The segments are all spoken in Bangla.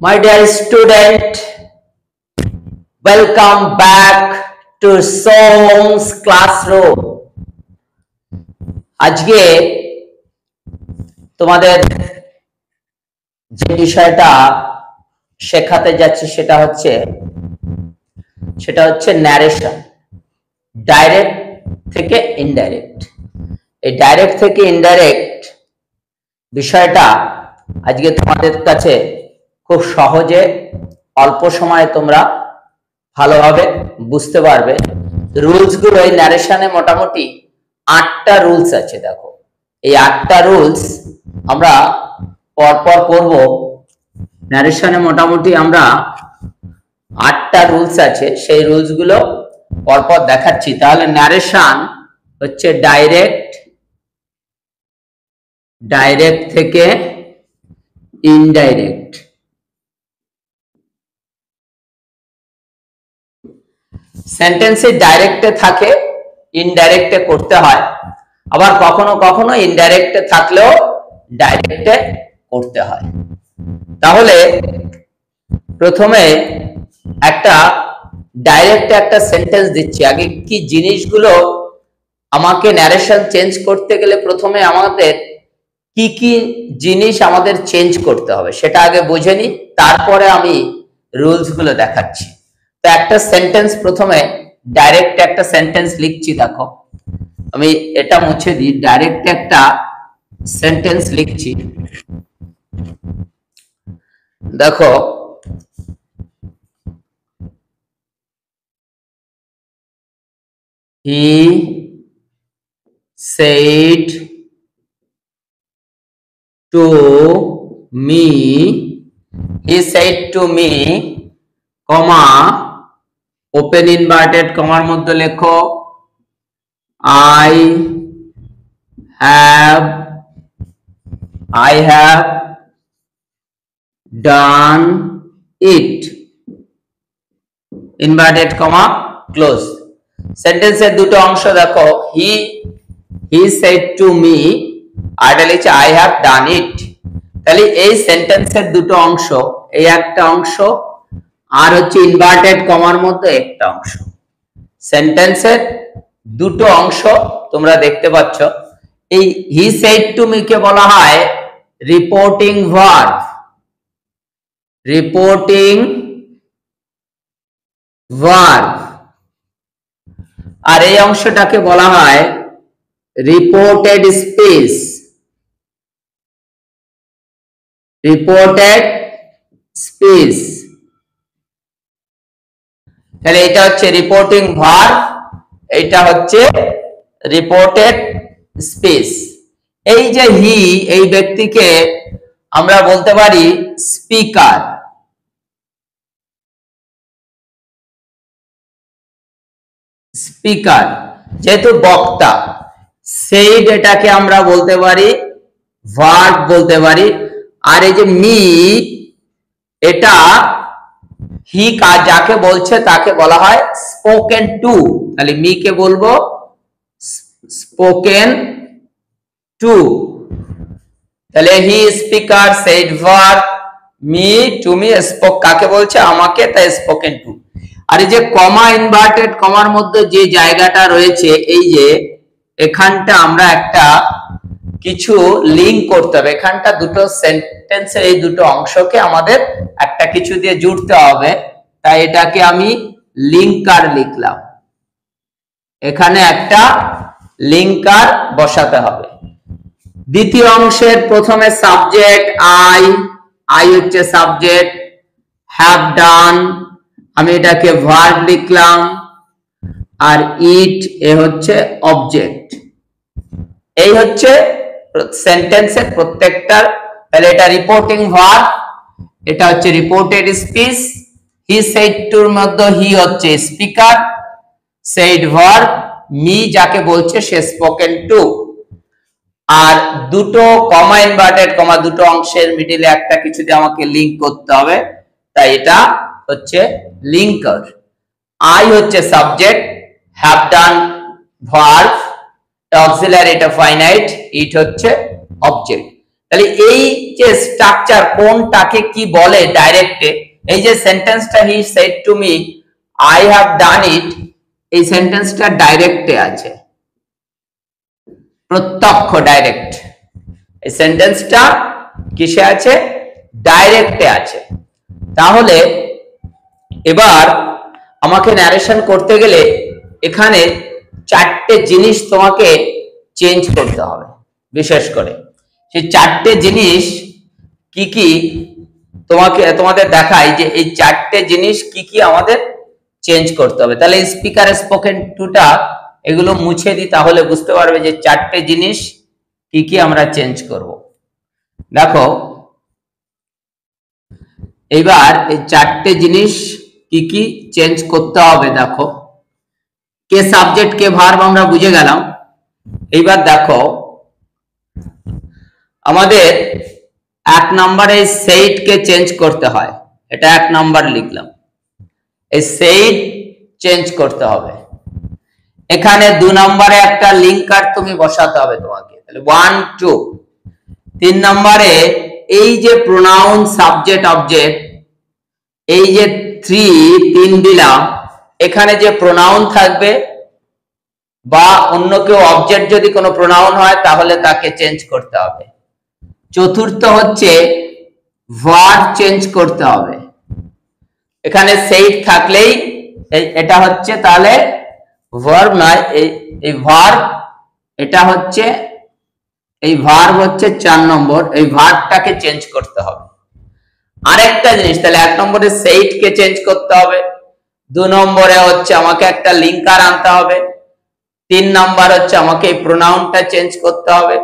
My dear student, welcome back to Som's classroom. আজকে তোমাদের যে বিষয়টা শেখাতে যাচ্ছি সেটা হচ্ছে ন্যারেশন, ডাইরেক্ট থেকে ইনডাইরেক্ট। এই ডাইরেক্ট থেকে ইনডাইরেক্ট বিষয়টা আজকে তোমাদের কাছে খুব সহজে অল্প সময়ে তোমরা ভালোভাবে বুঝতে পারবে। রুলস গুলো এই ন্যারেশনে মোটামুটি 8টা রুলস আছে। দেখো, এই 8টা রুলস আমরা পরপর করব। ন্যারেশনে মোটামুটি আমরা 8টা রুলস আছে, সেই রুলস গুলো পরপর দেখাচ্ছি। তাহলে ন্যারেশন হচ্ছে ডাইরেক্ট থেকে ইনডাইরেক্ট। সেন্টেন্সে ডাইরেক্টে থাকে, ইনডাইরেক্টে করতে হয়, আবার কখনো কখনো ইনডাইরেক্টে থাকলেও ডাইরেক্টে করতে হয়। তাহলে প্রথমে একটা ডাইরেক্টে একটা সেন্টেন্স দিচ্ছি। আগে কি জিনিসগুলো আমাকে ন্যারেশন চেঞ্জ করতে গেলে প্রথমে আমাদের কি কি জিনিস আমাদের চেঞ্জ করতে হবে সেটা আগে বুঝে নিই, তারপরে আমি রুলস গুলো দেখাচ্ছি। তো একটা সেন্টেন্স, প্রথমে ডাইরেক্ট একটা সেন্টেন্স লিখছি। দেখো, আমি এটা মুছে দিই। ডাইরেক্ট একটা সেন্টেন্স লিখছি। দেখো, he said to me, comma, open inverted commaর মধ্যে লেখো I have done it, inverted comma close। সেন্টেন্সের দুটো অংশ দেখো, he said to me, আর লিখছে I have done it। তাহলে এই সেন্টেন্সের দুটো অংশ, এই একটা অংশ আর হচ্ছে ইনভার্টেড কমার মধ্যে একটা অংশ। সেন্টেন্সের দুটো অংশ তোমরা দেখতে পাচ্ছ। এই he said to me কে বলা হয় রিপোর্টিং ভার্ব। আর এই অংশটাকে বলা হয় রিপোর্টেড স্পিচ। তাহলে এটা হচ্ছে রিপোর্টিং ভার্ব, এটা হচ্ছে রিপোর্টেড স্পিচ। এই যে হি, এই ব্যক্তিকে আমরা বলতে পারি স্পিকার। যেহেতু বক্তা, সেইড এটাকে আমরা বলতে পারি ভার্ব বলতে পারি। আর এই যে মি, এটা হি যাকে বলছে তাকে বলা হয় স্পোকেন টু। তাহলে মি কে বলবো স্পোকেন টু। তাহলে he speaker, said verb, me to me, spoke কাকে বলছে আমাকে, তাই স্পোকেন টু। আর এই যে কমা, ইনভার্টেড কমার মধ্যে যে জায়গাটা রয়েছে, এই যে এখানটা আমরা একটা কিছু লিংক করতে হবে। এখানটা দুটো সেন্টেন্সের এই দুটো অংশকে আমাদের একটা কিছু দিয়ে জুড়তে হবে, তাই এটাকে আমি লিঙ্কার লিখলাম। এখানে একটা লিঙ্কার বসাতে হবে। দ্বিতীয় অংশের প্রথমে সাবজেক্ট আই হচ্ছে সাবজেক্ট, হ্যাভ ডান আমি এটাকে ভার্ব লিখলাম, আর ইট এ হচ্ছে অবজেক্ট। এই হচ্ছে সেন্টেন্সের প্রত্যেকটার। তাহলে এটা রিপোর্টিং ভার্ব, এটা হচ্ছে রিপোর্টেড স্পিচ। হি সেড টুর মধ্যে হি হচ্ছে স্পিকার, সেড ভার্ব, মি যাকে বলছে সে স্পোকেন টু। আর দুটো কমা, ইনভার্টেড কমা, দুটো অংশের মিডিলে একটা কিছু দিয়ে আমাকে লিংক করতে হবে, তাই এটা হচ্ছে লিঙ্কার। আই হচ্ছে subject, have done verb, auxiliary এটা ফাইনাইট, ইট হচ্ছে অবজেক্ট। তাহলে এই যে স্ট্রাকচার কোনটাকে কি বলে ডাইরেক্টে, এই যে সেন্টেন্সটা he said to me I have done it, এই সেন্টেন্সটা ডাইরেক্টে আছে, প্রত্যক্ষ ডাইরেক্ট। এই সেন্টেন্সটা কিসে আছে? ডাইরেক্টে আছে। তাহলে এবার আমাকে ন্যারেশন করতে গেলে এখানে চারটে জিনিস তোমাকে চেঞ্জ করতে হবে। বিশেষ করে সেই চারটে জিনিস কি কি তোমাদের দেখাই যে এই চারটে জিনিস কি কি আমাদের চেঞ্জ করতে হবে। তাহলে স্পিকার স্পোকেন টুটা এগুলো মুছে দিই, তাহলে বুঝতে পারবে যে চারটে জিনিস কি কি আমরা চেঞ্জ করব। দেখো এবার এই চারটে জিনিস কি কি চেঞ্জ করতে হবে। দেখো কে সাবজেক্ট কে ভার্ব আমরা বুঝে গেলাম। এইবার দেখো আমাদের এক নম্বরে সেইড কে চেঞ্জ করতে হয়, এটা এক নাম্বার লিখলাম, এই সেইড চেঞ্জ করতে হবে। এখানে 2 নম্বরে একটা লিঙ্কার তুমি বসাতে হবে তোমাকে, তাহলে 1 2। 3 নম্বরে এই যে প্রোনাউন সাবজেক্ট অবজেক্ট, এই যে 3 দিলাম, এখানে যে প্রোনাউন থাকবে বা অন্য কেউ অবজেক্ট যদি কোনো প্রোনাউন হয় তাহলে তাকে চেঞ্জ করতে হবে। চতুর্থ হচ্ছে ভার্ব চেঞ্জ করতে হবে। এখানে সেইড থাকলেই এটা হচ্ছে তাহলে ভার্ব নয়, এই ভার্ব, এটা হচ্ছে এই ভার্ব হচ্ছে 4 নম্বর, এই ভার্বটাকে চেঞ্জ করতে হবে। আরেকটা জিনিস, তাহলে 1 নম্বরে সেইড কে চেঞ্জ করতে হবে, 2 নম্বরে হচ্ছে আমাকে একটা লিঙ্কার আনতে হবে, 3 নাম্বার হচ্ছে আমাকে এই প্রোনাউনটা চেঞ্জ করতে হবে,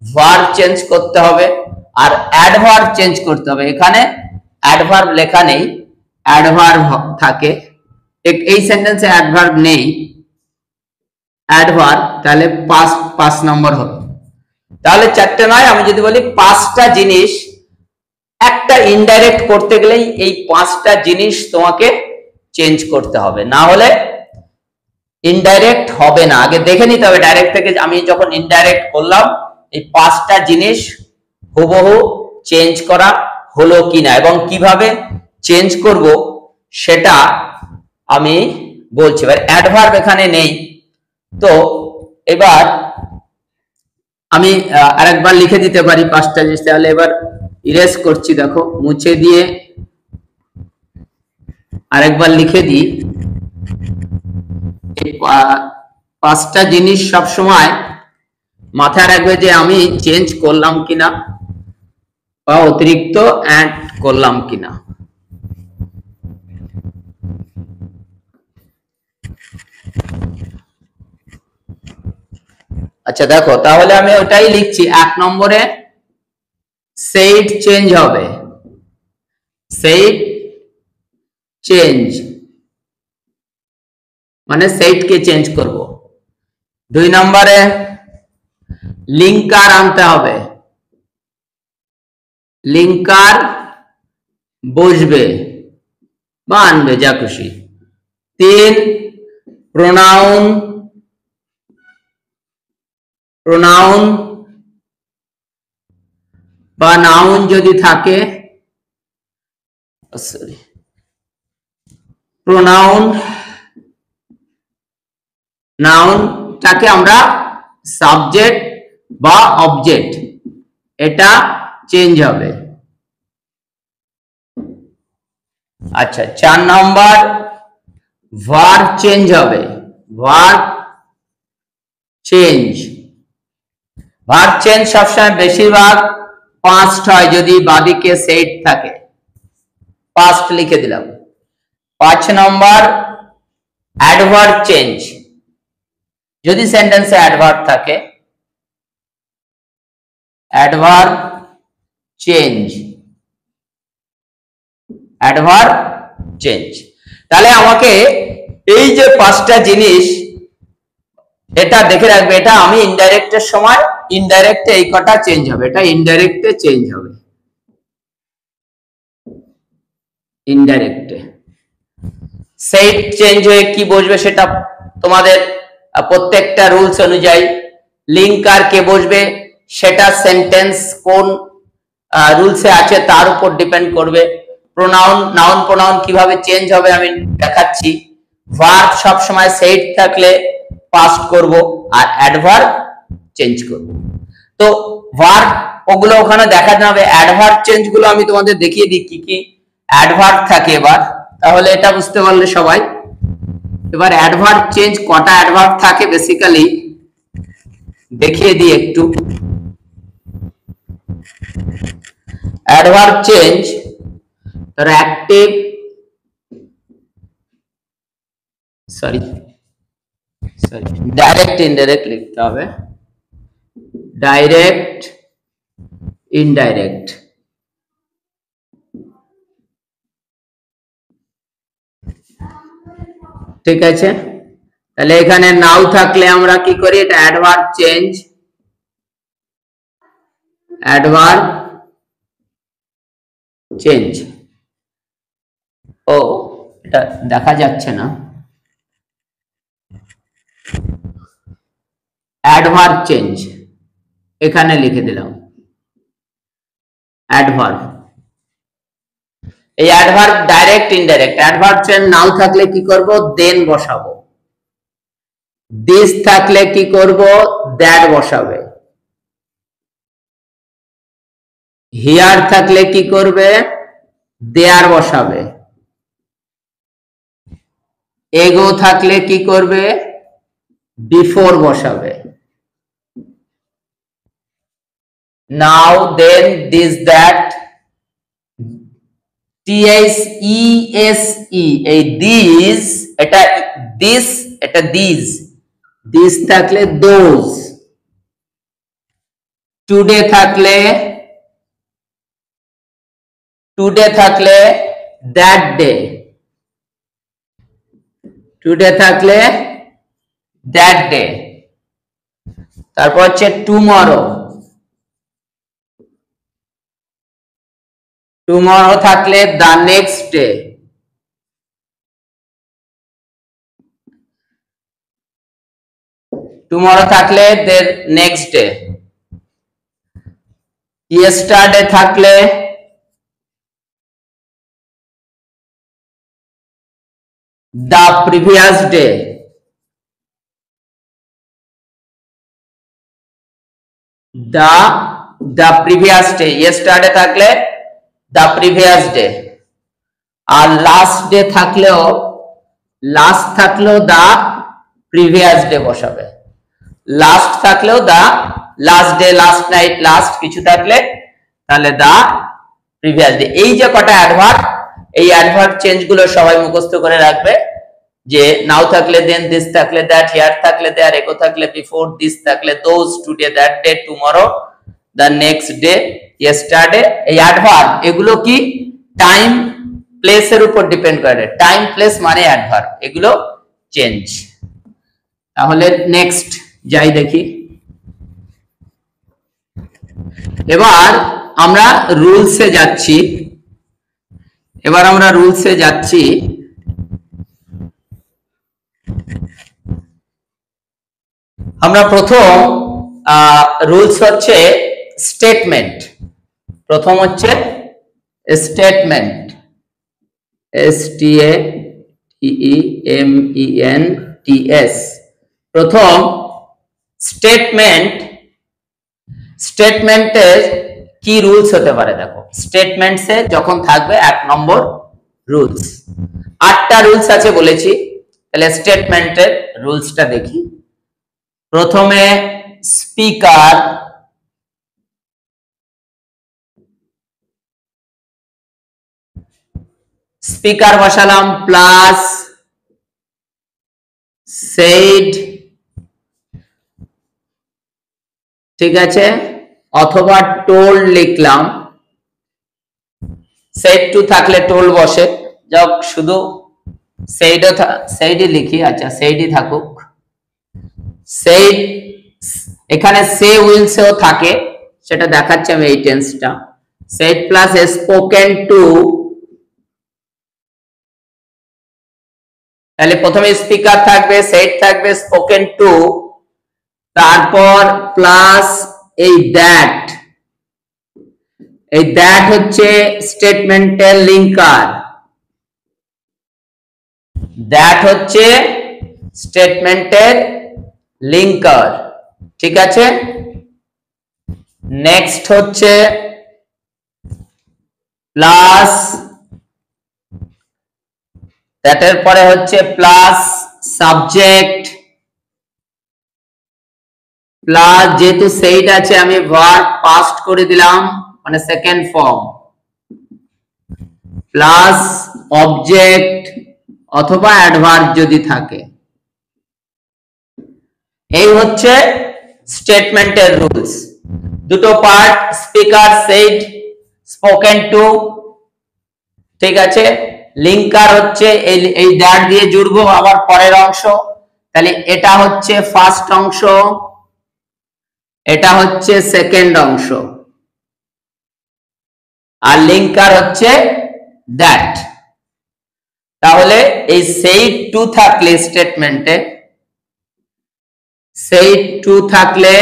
ভার্ব চেঞ্জ করতে হবে, আর অ্যাডভার্ব চেঞ্জ করতে হবে। এখানে অ্যাডভার্ব লেখা নেই, অ্যাডভার্ব থাকে, এই সেন্টেন্সে অ্যাডভার্ব নেই, অ্যাডভার্ব, তাহলে 5 নম্বর হলো। তাহলে 4টে নয়, আমি যদি বলি 5টা জিনিস, একটা ইনডাইরেক্ট করতে গেলেই এই 5টা জিনিস তোমাকে চেঞ্জ করতে হবে, না হলে ইনডাইরেক্ট হবে না। আগে দেখে নিতে হবে ডাইরেক্ট থেকে আমি যখন ইনডাইরেক্ট করলাম এই 5টা জিনিস হুবহু চেঞ্জ করা হলো কিনা, এবং কিভাবে চেঞ্জ করব সেটা আমি বলছি। এবার অ্যাডভার্ব এখানে নেই, তো এবার আমি আরেকবার লিখে দিতে পারি 5টা জিনিস। তাহলে এবার ইরেজ করছি, দেখো মুছে দিয়ে আরেকবার লিখে দিই। 5টা জিনিস সব সময় মাথায় রাখবে যে আমি চেঞ্জ করলাম কিনা বা অতিরিক্ত অ্যাড করলাম কিনা। আচ্ছা দেখো, তাহলে আমি ওটাই লিখছি। 1 নম্বরে সেইড চেঞ্জ হবে, সেইড চেঞ্জ মানে সেইড কে চেঞ্জ করব। 2 নম্বরে লিঙ্কার আনতে হবে, লিঙ্কার বসবে বা আনবে যা খুশি। 3 প্রোনাউন, প্রোনাউন বা নাউন যদি থাকে, সরি প্রোনাউন, নাউনটাকে আমরা সাবজেক্ট বা অবজেক্ট, এটা চেঞ্জ হবে। আচ্ছা 4 নাম্বার ভার্ব চেঞ্জ হবে, ভার্ব চেঞ্জ। ভার্ব চেঞ্জ সবসময় বেশিরভাগ পাস্ট হয় যদি বাদিকে সেট থাকে, পাস্ট লিখে দিলাম। 5 নম্বর অ্যাডভার্ব চেঞ্জ, যদি সেন্টেন্সে অ্যাডভার্ব থাকে, অ্যাডভার্ব চেঞ্জ, অ্যাডভার্ব চেঞ্জ। তাহলে আমাকে এই যে 5টা জিনিস এটা দেখে রাখবে, এটা আমি ইনডাইরেক্টের সময় ইনডাইরেক্টে এই কটা চেঞ্জ হবে, এটা ইনডাইরেক্টে চেঞ্জ হবে, ইনডাইরেক্টে। সেট চেঞ্জ হয়ে কি বসবে সেটা তোমাদের প্রত্যেকটা রুলস অনুযায়ী। লিঙ্কার কে বসবে সেটা সেন্টেন্স কোন রুলসে আছে তার উপর ডিপেন্ড করবে। প্রোনাউন, নাউন প্রোনাউন কিভাবে চেঞ্জ হবে আমি দেখাচ্ছি। ভার্ব সব সময় সেড থাকলে পাস্ট করব, আর অ্যাডভার্ব চেঞ্জ করব। তো ভার্ব ওগুলো ওখানে দেখা যাবে, অ্যাডভার্ব চেঞ্জ গুলো আমি তোমাদের দেখিয়ে দিই কি কি অ্যাডভার্ব থাকে এবার, তাহলে এটা বুঝতে পারলে সবাই। এবার অ্যাডভার্ব চেঞ্জ কটা অ্যাডভার্ব থাকে বেসিক্যালি দেখিয়ে দিই একটু। অ্যাডভার্ব চেঞ্জ ধরো অ্যাক্টিভ, সরি ডাইরেক্ট ইনডাইরেক্ট লিখতে হবে, ডাইরেক্ট ইনডাইরেক্ট। ঠিক আছে, তাহলে এখানে নাও থাকলে আমরা কি করি, এটা অ্যাডভার্ব চেঞ্জ, অ্যাডভার্ব চেঞ্জ। ও এটা দেখা যাচ্ছে না, অ্যাডভার্ব চেঞ্জ এখানে লিখে দিলাম অ্যাডভার্ব। এই adverb direct indirect. Adverb change now থাকলে কি করব, দেন বসাবো। দিস থাকলে কি করব, দ্যাট বসাবে। হিয়ার থাকলে কি করবে, দেয়ার বসাবে। এগো থাকলে কি করবে, বিফোর বসাবে। Now, then, this, that, THESE, এই দিস, এটা দিস, এটা দিস, দিস থাকলে দোজ। টুডে থাকলে দ্যাট ডে, টুডে থাকলে দ্যাট ডে। তারপর হচ্ছে টুমরো, টুমরো থাকলে দ্য নেক্সট ডে। টুমরো থাকলে দের নেক্সট ডে। ইয়েস্টারডে থাকলে the previous day. The previous day, yesterday থাকলে দ্য প্রিভিয়াস ডে। আর লাস্ট ডে থাকলেও দ্য প্রিভিয়াস ডে বসাবে। লাস্ট থাকলেও the, last day, last night, last কিছু থাকলে তাহলে দা প্রিভিয়াস ডে। এই যে কটা অ্যাডভার্ব, এই অ্যাডভার্ব চেঞ্জ গুলো সবাই মুখস্থ করে রাখবে, যে নাও থাকলে দেন, দিস থাকলে দ্যাট, হিয়ার থাকলে দেয়ার, এগো থাকলে বিফোর, দিস থাকলে those, today that day, tomorrow the next day, yesterday. এই অ্যাডভার্ব এগুলো কি টাইম প্লেস এর উপর ডিপেন্ড করে, টাইম প্লেস মানে অ্যাডভার্ব, এগুলো চেঞ্জ। তাহলে নেক্সট যাই দেখি। এবার আমরা রুলসে যাচ্ছি, আমরা প্রথম রুলস হচ্ছে স্টেটমেন্ট। প্রথম হচ্ছে স্টেটমেন্ট, STATEMENTS। প্রথম স্টেটমেন্টের কি রুলস হতে পারে দেখো। স্টেটমেন্টসে যখন থাকবে 1 নম্বর রুলস, 8টা রুলস আছে বলেছি, তাহলে স্টেটমেন্টের রুলসটা দেখি। প্রথমে স্পিকার বসালাম প্লাস said, ঠিক আছে, অথবা told লিখলাম। said to থাকলে told বসে, যাক শুধু said লিখি, আচ্ছা said থাকুক। said এখানে say will সেও থাকে, সেটা দেখাচ্ছি আমি এই টেন্সটা। said প্লাস spoken to, তাহলে প্রথমে স্পিকার থাকবে, said থাকবে, spoken to, তারপর প্লাস এই দ্যাট হচ্ছে স্টেটমেন্টের লিঙ্কার, দ্যাট হচ্ছে স্টেটমেন্টের লিঙ্কার, ঠিক আছে। নেক্সট হচ্ছে প্লাস, দ্যাটের পরে হচ্ছে প্লাস সাবজেক্ট, প্লাস যেহেতু সেইট আছে আমি ভার্ব পাস্ট করে দিলাম মানে সেকেন্ড ফর্ম, প্লাস অবজেক্ট অথবা অ্যাডভার্ব যদি থাকে। এই হচ্ছে স্টেটমেন্টের রুলস। দুটো part, speaker said, spoken to, ঠিক আছে। লিঙ্কার হচ্ছে এই দ্যাট দিয়ে জুড়বো আবার পরের অংশ, তাহলে এটা হচ্ছে ফার্স্ট অংশ, এটা হচ্ছে সেকেন্ড অংশ, আর লিঙ্কার হচ্ছে দ্যাট। তাহলে এই সেইড টু থাকলে স্টেটমেন্টে, সেইড টু থাকলে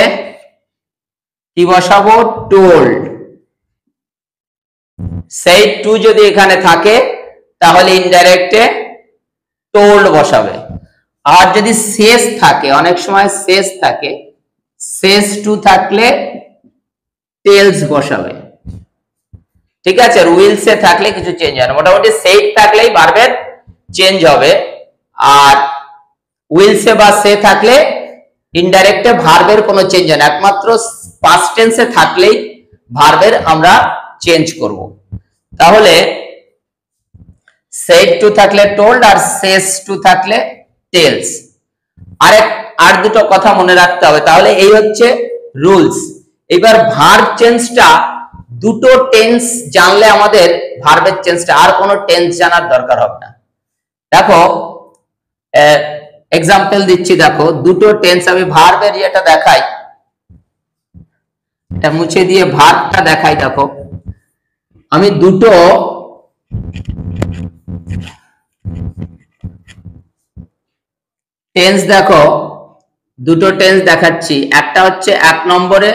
কি বসাবো? টোল্ড। সেইড টু যদি এখানে থাকে তাহলে ইনডাইরেক্টে টোল্ড বসাবে। আর যদি শেষ থাকে, অনেক সময় শেষ থাকে, শেষ টু থাকলে টেলস বসাবে, ঠিক আছে। উইলসে থাকলে কিছু চেঞ্জ হয় না, মোটামুটি সেইড থাকলেই ভার্বের চেঞ্জ হবে। আর উইলসে বা সে থাকলে ইনডাইরেক্টে ভার্বের কোনো চেঞ্জ হয় না, একমাত্র পাস্ট টেন্সে থাকলেই ভার্বের আমরা চেঞ্জ করব। তাহলে said টু থাকলে told আর says টু থাকলে tells। আর দুটো কথা মনে রাখতে হবে, তাহলে এই হচ্ছে রুলস। এবার ভার্ব চেঞ্জটা দুটো টেন্স জানলে আমাদের ভার্বের চেঞ্জটা, আর কোনো টেন্স জানার দরকার হবে না। দেখো এক্সাম্পল দিচ্ছি, দেখো দুটো টেন্স, আমি ভার্বের এটা দেখাই, এটা মুছে দিয়ে ভার্বটা দেখাই। দেখো আমি দুটো টেন্স, দেখো দুটো টেন্স দেখাচ্ছি। একটা হচ্ছে এক নম্বরে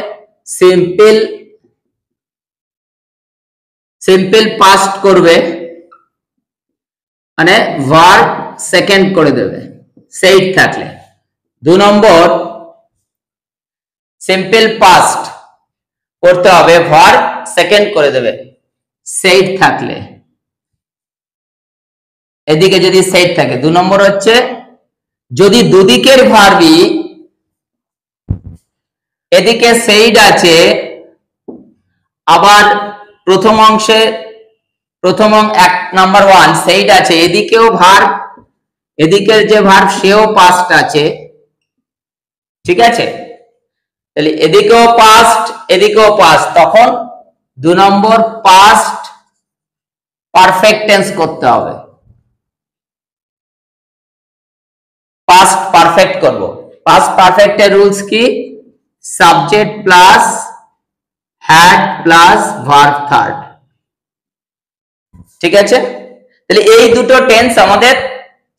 সিম্পল পাস্ট করবে, মানে ভার্ব সেকেন্ড করে দেবে সেইড থাকলে। 2 নম্বর সিম্পল পাস্ট করতে হবে, ভার্ব সেকেন্ড করে দেবে সেইড থাকলে, এদিকে যদি সেইড থাকে। 2 নম্বর হচ্ছে যদি দুদিকের ভার্বই, এদিকে সেইড আছে, আবার প্রথম অংশে এক নাম্বার 1 সেইড আছে, এদিকেও ভার্ব, এদিকের যে ভার্ব সেও পাস্ট আছে, ঠিক আছে। তাহলে এদিকেও পাস্ট এদিকেও পাস্ট, তখন 2 নম্বর পাস্ট পারফেক্ট টেন্স করতে হবে, পাস্ট পারফেক্ট করব। পাস্ট পারফেক্টের রুলস কি? Subject plus had plus verb third, ঠিক আছে। তাহলে এই দুটো টেন্স আমাদের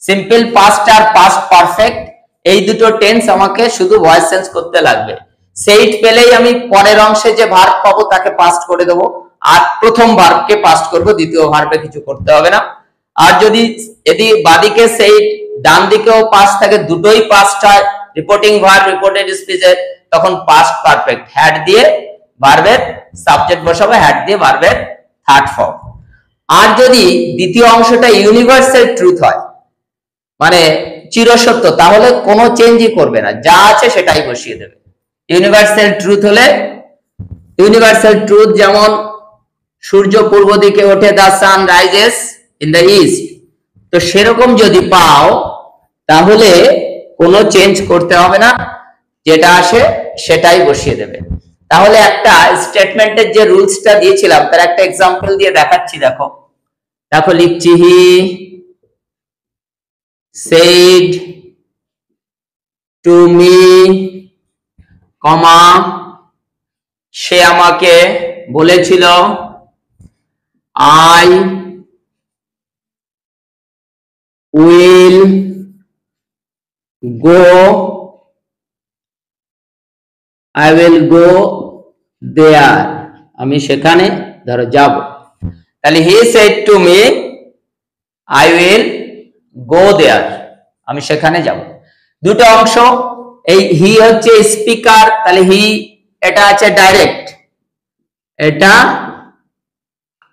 সিম্পল পাস্ট আর পাস্ট পারফেক্ট, এই দুটো টেন্স আমাকে শুধু ভয়েস চেঞ্জ করতে লাগবে। সেইট পেলেই আমি পরের অংশে যে ভার্ব পাবো তাকে পাস্ট করে দেব, আর প্রথম ভার্বকে পাস্ট করব, দ্বিতীয় ভার্বে কিছু করতে হবে না। আর যদি বাদিকে সেইট ডান দিকেও পাস্ট থাকে, দুটোই পাস্ট হয়, রিপোর্টিং ভার্ব রিপোর্টেড স্পিচের, তখন পাস্ট পারফেক্ট হ্যাড দিয়ে ভার্বের সাবজেক্ট বসাবো, হ্যাড দিয়ে ভার্বের থার্ড ফর্ম। আর যদি দ্বিতীয় অংশটা ইউনিভার্সাল ট্রুথ হয়, মানে চিরসত্য, তাহলে কোনো চেঞ্জই করবে না, যা আছে সেটাই বসিয়ে দেবে। ইউনিভার্সাল ট্রুথ হলে, ইউনিভার্সাল ট্রুথ যেমন সূর্য পূর্ব দিকে ওঠে, the sun rises in the east, তো সেরকম যদি পাও তাহলে কোনো চেঞ্জ করতে হবে না, যেটা আসে সেটাই বসিয়ে দেবে। তাহলে একটা স্টেটমেন্টের যে রুলসটা দিয়েছিলাম তার একটা এক্সাম্পল দিয়ে দেখাচ্ছি। দেখো দেখো লিখছি, হি said to me, কমা সে আমাকে বলেছিল, I will go দেয়ার, আমি সেখানে ধরো যাব, তাহলে he said to me I will go there, আমি সেখানে যাব। দুটো অংশ, এই হি হচ্ছে স্পিকার, তাহলে হি এটা আছে ডাইরেক্ট, এটা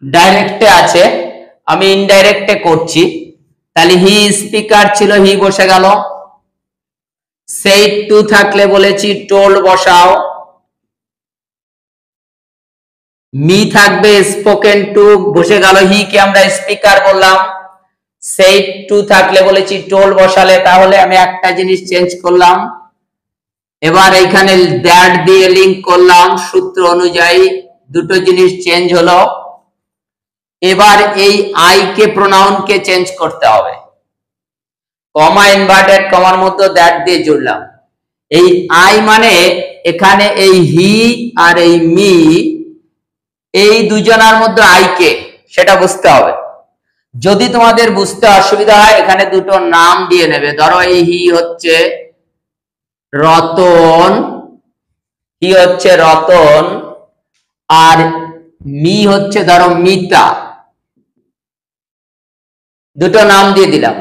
ডাইরেক্টে আছে, আমি ইনডাইরেক্টে করছি, তাহলে হি স্পিকার ছিল, হি বসে গেল। সেড টু থাকলে বলেছি টোল্ড বসাও, মি থাকবে স্পোকেন টু বসে গেল, হি কে আমরা স্পিকার বললাম। সেড টু থাকলে বলেছি টোল্ড বসালে, তাহলে আমি একটা জিনিস চেঞ্জ করলাম, এবার এখানে দ্যাট দিয়ে লিংক করলাম, সূত্র অনুযায়ী দুটো জিনিস চেঞ্জ হলো। এবার এই I K pronoun K change করতে হবে, কমা ইনভার্টেড কমার মধ্যে দ্যাট দিয়ে জুড়লাম। এই আই মানে এখানে এই হি আর এই মি, এই দুজনের মধ্যে আই কে, সেটা বুঝতে হবে। যদি তোমাদের বুঝতে অসুবিধা হয় এখানে দুটো নাম দিয়ে নেবে, ধরো এই হি হচ্ছে রতন, হি হচ্ছে রতন, আর মি হচ্ছে ধরো মিতা, দুটো নাম দিয়ে দিলাম।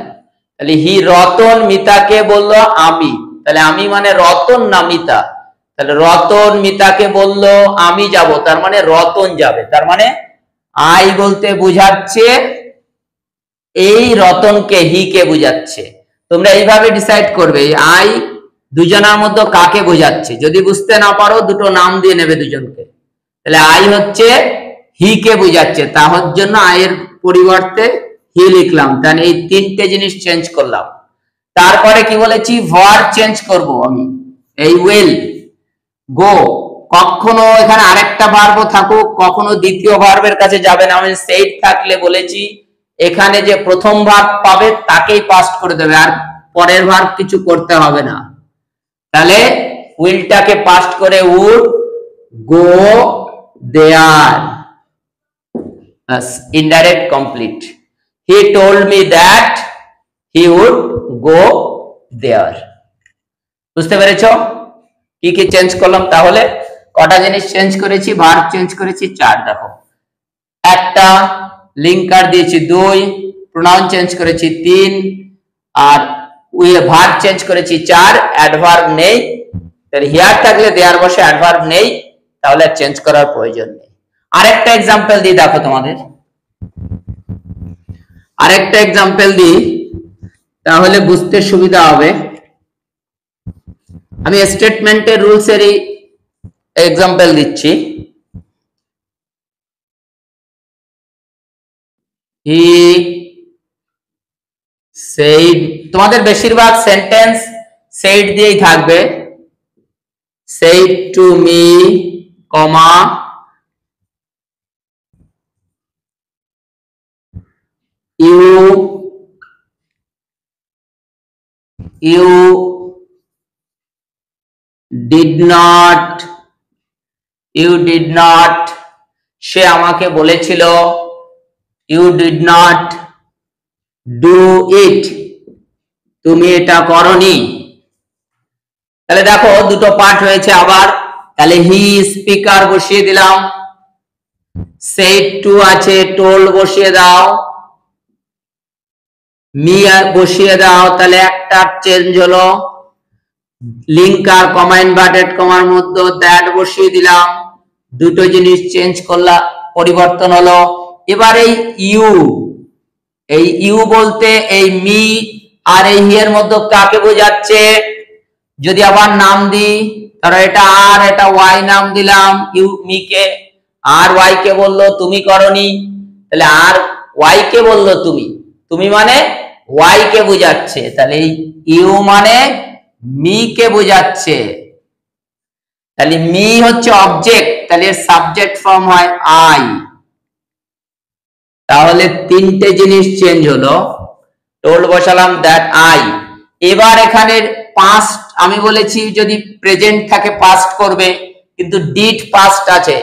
তাহলে হি রতন মিতাকে বললো আমি, তাহলে আমি মানে রতন না মিতা, তাহলে রতন মিতাকে বললো আমি যাব, তার মানে রতন যাবে, তার মানে আই বলতে বুঝাচ্ছে এই রতনকে, হি কে বুঝাচ্ছে। তোমরা এইভাবে ডিসাইড করবে আই দুজনের মধ্যে কাকে বোঝাচ্ছে, যদি বুঝতে না পারো দুটো নাম দিয়ে নেবে দুজনকে। তাহলে আই হচ্ছে হি কে বোঝাচ্ছে, তার জন্য আই এর পরিবর্তে হি লিখলাম, তাহলে এই তিনটে জিনিস চেঞ্জ করলাম। তারপরে কি বলেছি, ভার্ব চেঞ্জ করব আমি, এই উইল গো, কখনো এখানে আরেকটা ভার্বও থাকুক, কখনো দ্বিতীয় ভার্বের কাছে যাবে না। আমি সেড থাকলে বলেছি এখানে যে প্রথম ভার্ব পাবে তাকেই পাস্ট করে দেবে, আর পরের ভার্ব কিছু করতে হবে না। তাহলে উইলটাকে পাস্ট করে would go there, indirect complete. He told me that he would go there. বুঝতে পেরেছো কি কি চেঞ্জ করলাম? তাহলে কটা জিনিস চেঞ্জ করেছি, ভার্ব চেঞ্জ করেছি 4, দেখো একটা, লিঙ্কার দিয়েছি 2, প্রোনাউন চেঞ্জ করেছি 3, আর ভার্ব চেঞ্জ করেছি 4, অ্যাডভার্ব নেই। তাহলে হিয়ার থাকলে দেয়ার বসে, অ্যাডভার্ব নেই, তাহলে চেঞ্জ করার প্রয়োজন নেই। আরেকটা এক্সাম্পল দিই, দেখো তোমাদের আরেকটা এক্সাম্পল দিই, তাহলে বুঝতে সুবিধা হবে। আমি স্টেটমেন্টের রুলস এরই এক্সাম্পল দিচ্ছি। হি said, তোমাদের বেশিরভাগ সেন্টেন্স said দিয়েই থাকবে, said to me, comma you did not, সে আমাকে বলেছিল, you did not do it, তুমি এটা করনি। তাহলে দেখো দুটো পার্ট হয়েছে আবার, তাহলে হি স্পিকার বসিয়ে দিলাম, said to আছে, told বসিয়ে দাও, মি বসিয়ে দাও, তাহলে একটা চেঞ্জ হলো। লিঙ্কার কমা ইনভার্টেড কমার মধ্যে দ্যাট বসিয়ে দিলাম, দুটো জিনিস চেঞ্জ করলাম, পরিবর্তন হলো। এবার এই ইউ বলতে এই মি আর এই হি এর মধ্যে কাকে বোঝাচ্ছে, যদি আবার নাম দিই, ধরো এটা আর এটা ওয়াই নাম দিলাম ইউ মি কে, আর ওয়াই কে বললো তুমি করনি, তাহলে আর ওয়াই কে বললো তুমি, তুমি মানে ওয়াই কে বোঝাচ্ছে, তাহলে ইউ মানে মি কে বোঝাচ্ছে। তাহলে মি হচ্ছে অবজেক্ট, তাহলে সাবজেক্ট ফর্ম হয় আই। তাহলে তিনটে জিনিস চেঞ্জ হলো, টোল্ড বসালাম দ্যাট আই। এবার এখানে পাস্ট আমি বলেছি যদি প্রেজেন্ট থাকে পাস্ট করবে, কিন্তু ডিড পাস্ট আছে,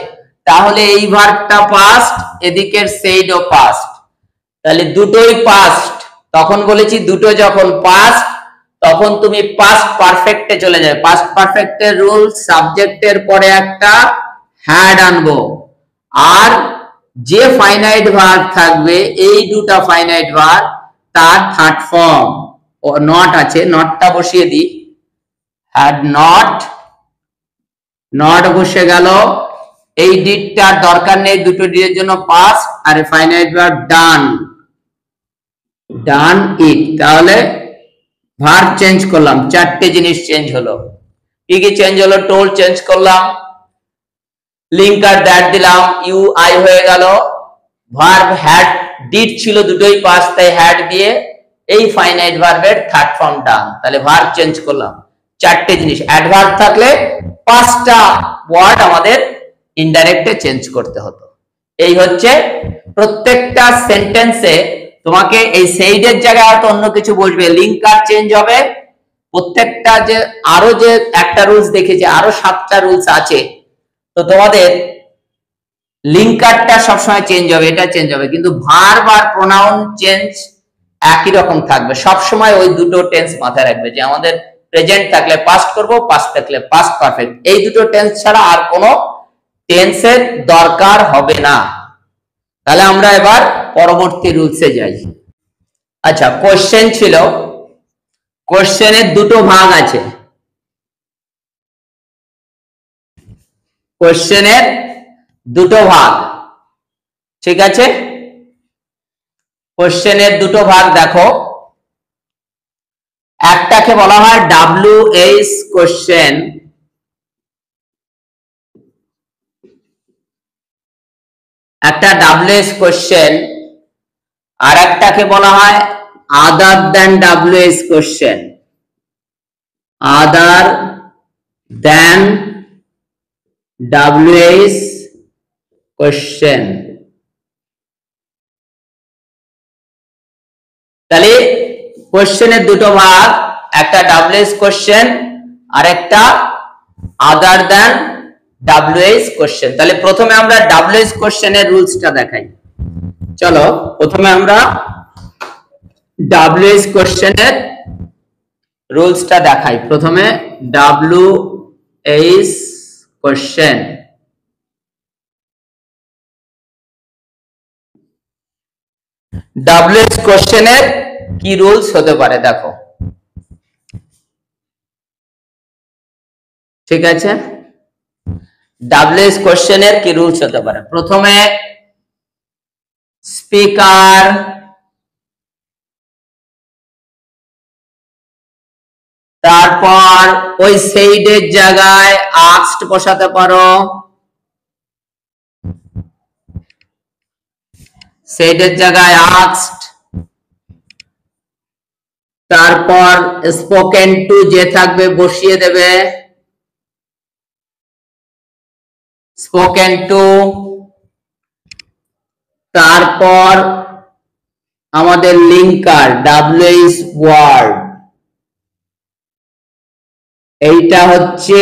তাহলে এই ভার্বটা পাস্ট, এদিকের সেইডও পাস্ট, তাহলে দুটোই পাস্ট। তখন বলেছি দুটো যখন পাস্ট তখন তুমি পাস্ট পারফেক্টে চলে যাবে। পাস্ট পারফেক্টের রুল, সাবজেক্টের পরে একটা হ্যাড আনবো, আর যে ফাইনাইট ভার্ব থাকবে এই দুটা ফাইনাইট ভার্ব তার থার্ড ফর্ম ও নট আছে, নটটা বসিয়ে দিই, হ্যাড নট, নট বসে গেল, এই ডিডটার দরকার নেই, দুটো ডিডের জন্য পাস্ট, আর ফাইনাইট ভার্ব ডান, ডান ইট। তাহলে ভার্ব চেঞ্জ করলাম, চারটে জিনিস চেঞ্জ হলো। কি কি চেঞ্জ হলো? টোল চেঞ্জ করলাম, লিঙ্ক আর দ্যাট দিলাম, ইউ আই হয়ে গেল, ভার্ব হ্যাড ডিড ছিল দুটোই পাস্ট, তাই হ্যাড দিয়ে এই ফাইনাইট ভার্বের থার্ড ফর্ম ডান। তাহলে ভার্ব চেঞ্জ করলাম, চারটে জিনিস। অ্যাডভার্ব থাকলে পাঁচটা ওয়ার্ড আমাদের ইনডাইরেক্টে চেঞ্জ করতে হতো। এই হচ্ছে প্রত্যেকটা সেন্টেন্সে তোমাকে এই সেইডের জায়গায় হয়তো অন্য কিছু বসবে, লিঙ্ক আর চেঞ্জ হবে, প্রত্যেকটা যে আরো যে একটা রুলস দেখেছি, আরো 7টা রুলস আছে, তো তোমাদের লিঙ্কারটা সবসময় চেঞ্জ হবে, এটা চেঞ্জ হবে, কিন্তু ভার্ব আর প্রোনাউন চেঞ্জ একই রকম থাকবে। সবসময় ওই দুটো টেন্স মাথায় রাখবে, যে আমাদের প্রেজেন্ট থাকলে পাস্ট করব, পাস্ট থাকলে পাস্ট পারফেক্ট, এই দুটো টেন্স ছাড়া আর কোনো টেন্সের দরকার হবে না। তাহলে আমরা এবার পরবর্তী রুলসে যাই। আচ্ছা, কোশ্চেন ছিল, কোশ্চেনের দুটো ভাগ আছে, কোশ্চেনের দুটো ভাগ, ঠিক আছে? কোশ্চেনের দুটো ভাগ দেখো, একটাকে বলা হয় WH কোশ্চেন, একটা WH কোশ্চেন, আর একটাকে বলা হয় আদার দ্যান WH কোশ্চেন, আদার দ্যান WH কোশ্চেন। তাহলে কোশ্চেনের দুটো ভাগ, একটা WH কোশ্চেন আর একটা আদার দ্যান WH কোশ্চেন। তাহলে প্রথমে আমরা WH কোশ্চেনের রুলসটা দেখাই। চলো প্রথমে আমরা WH কোশ্চেনের রুলসটা দেখাই। প্রথমে WH কোশ্চেন, WH কোশ্চেনের কি রুলস হতে পারে দেখো, ঠিক আছে? WH কোশ্চেনের কি রুলস হতে পারে? প্রথমে স্পিকার, তারপর ওই সেইডের জায়গায় আস্কড বসাতে পারো, সেইডের জায়গায় আস্কড, তারপর স্পোকেন টু যে থাকবে বসিয়ে দেবে, স্পোকেন টু, তারপর আমাদের লিঙ্কার WH ওয়ার্ড, এইটা হচ্ছে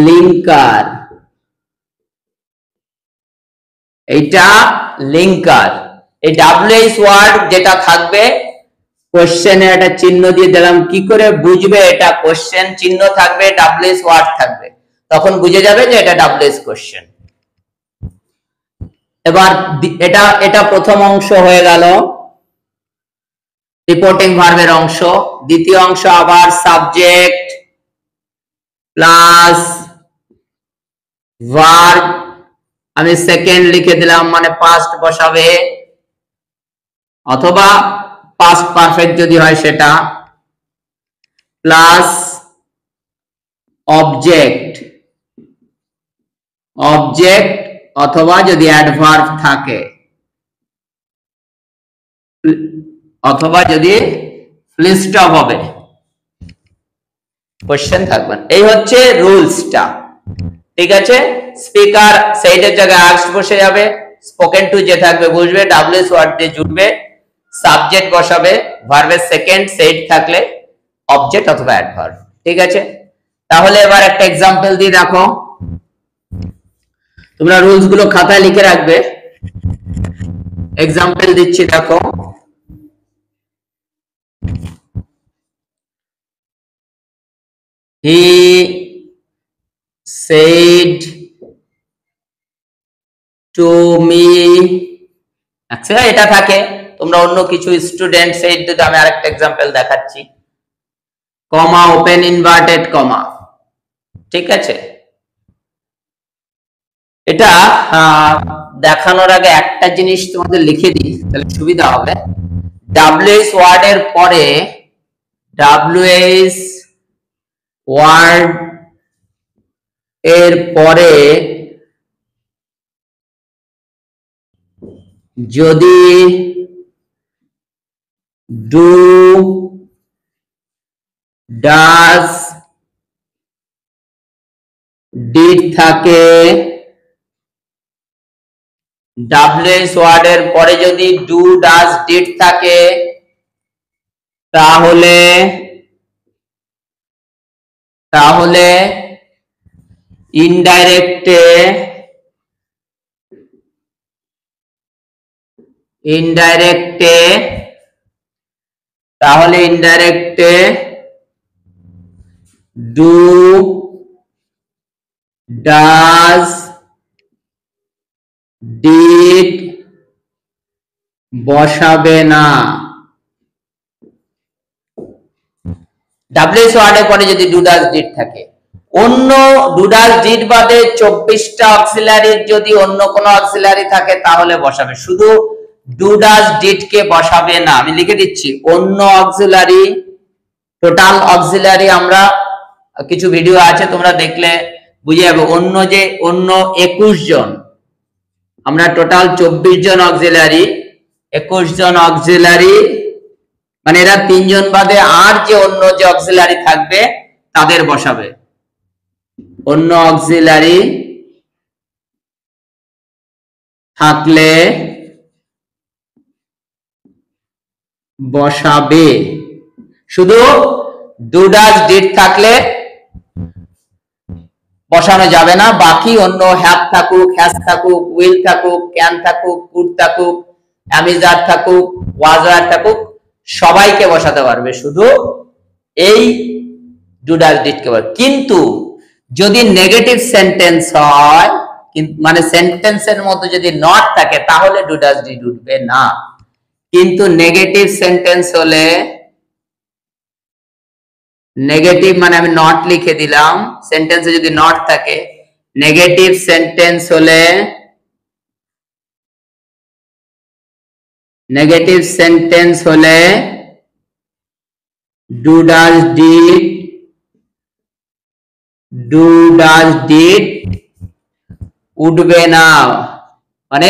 লিঙ্কার, এইটা লিঙ্কার। এই WH ওয়ার্ড যেটা থাকবে, কোশ্চেনে একটা চিহ্ন দিয়ে দিলাম, কি করে বুঝবে এটা কোশ্চেন? চিহ্ন থাকবে, WH ওয়ার্ড থাকবে, তখন বুঝে যাবে যে এটা WH কোশ্চেন। এবার এটা প্রথম অংশ হয়ে গেল, রিপোর্টিং ভার্বের অংশ। দ্বিতীয় অংশ আবার সাবজেক্ট প্লাস ভার্ব, আমি সেকেন্ড লিখে দিলাম, মানে পাস্ট বসাবে, অথবা পাস্ট পারফেক্ট যদি হয় সেটা, প্লাস অবজেক্ট, অবজেক্ট অথবা যদি অ্যাডভার্ব থাকে, অথবা যদি ফুল স্টপ হবে, কোশ্চেন থাকবে। এই হচ্ছে রুলসটা, ঠিক আছে? স্পিকার সেইডের জায়গায় আস্কড বসে যাবে, স্পোকেন টু যে থাকবে বসবে, WH ওয়ার্ড দিয়ে জুড়বে, সাবজেক্ট বসাবে, ভার্বের সেকেন্ড সেইড থাকলে অবজেক্ট অথবা অ্যাডভার্ব, ঠিক আছে? তাহলে এবার একটা এক্সাম্পল দিয়ে দেখো, তোমরা রুলস গুলো খাতায় লিখে রাখবে। এক্সাম্পল দিচ্ছি দেখো, he said টু মি, আচ্ছা এটা থাকে। তোমরা অন্য কিছু স্টুডেন্ট সেড যদি আমি আরেকটা एग्जांपल দেখাচ্ছি, কমা ওপেন ইনভার্টেড কমা, ঠিক আছে। এটা দেখানোর আগে একটা জিনিস তোমাদের লিখে দিই, তাহলে সুবিধা হবে। ডব্লিউএস ওয়ার্ড এর পরে, ডব্লিউএস ওয়ার্ড এর পরে যদি ডু, ডাজ, ডিড থাকে, ডব্লিউএস ওয়ার্ড এর পরে যদি ডু, ডাজ, ডিড থাকে, তাহলে ইনডাইরেক্টে ডু, ডাজ, ডিড বসাবে না। ডব্লিউএস ওয়ার্ডের পরে যদি ডু, ডাজ, ডিড থাকে, অন্য ডু, ডাজ, ডিড বাদে 24টা অক্সিলারির যদি অন্য কোনো অক্সিলারি থাকে তাহলে বসাবে, শুধু ডু, ডাজ, ডিড কে বসাবে না। আমি লিখে দিচ্ছি, অন্য অক্সিলারি, টোটাল অক্সিলারি আমরা কিছু ভিডিও আছে তোমরা দেখলে বুঝে যাবে। অন্য 21 জন, আমরা টোটাল 24 জন অক্সিলারি, 21 জন অক্সিলারি, মানে এরা 3 জন বাদে আর যে অন্য যে অক্সিলারি থাকবে তাদের বসাবে। অন্য অক্সিলারি থাকলে বসাবে, শুধু ডু, ডাজ, ডিড থাকলে বসানো যাবে না। বাকি অন্য হ্যাভ থাকুক, হ্যাজ থাকুক, উইল থাকুক, ক্যান থাকুক, কুড থাকুক, অ্যামিজার থাকুক, ওয়াজ ওয়ার থাকুক, সবাইকে বসাতে পারবে, শুধু এই ডু, ডাজ, ডিড কে। কিন্তু যদি নেগেটিভ সেন্টেন্স হয়, মানে সেন্টেন্সের মধ্যে যদি নট থাকে তাহলে ডু, ডাজ, ডিড উঠবে না। কিন্তু নেগেটিভ সেন্টেন্স হলে, নেগেটিভ মানে আমি নট লিখে দিলাম, সেন্টেন্সে যদি নট থাকে, নেগেটিভ সেন্টেন্স হলে, ডু, ডাজ, ডিড উঠবে না, মানে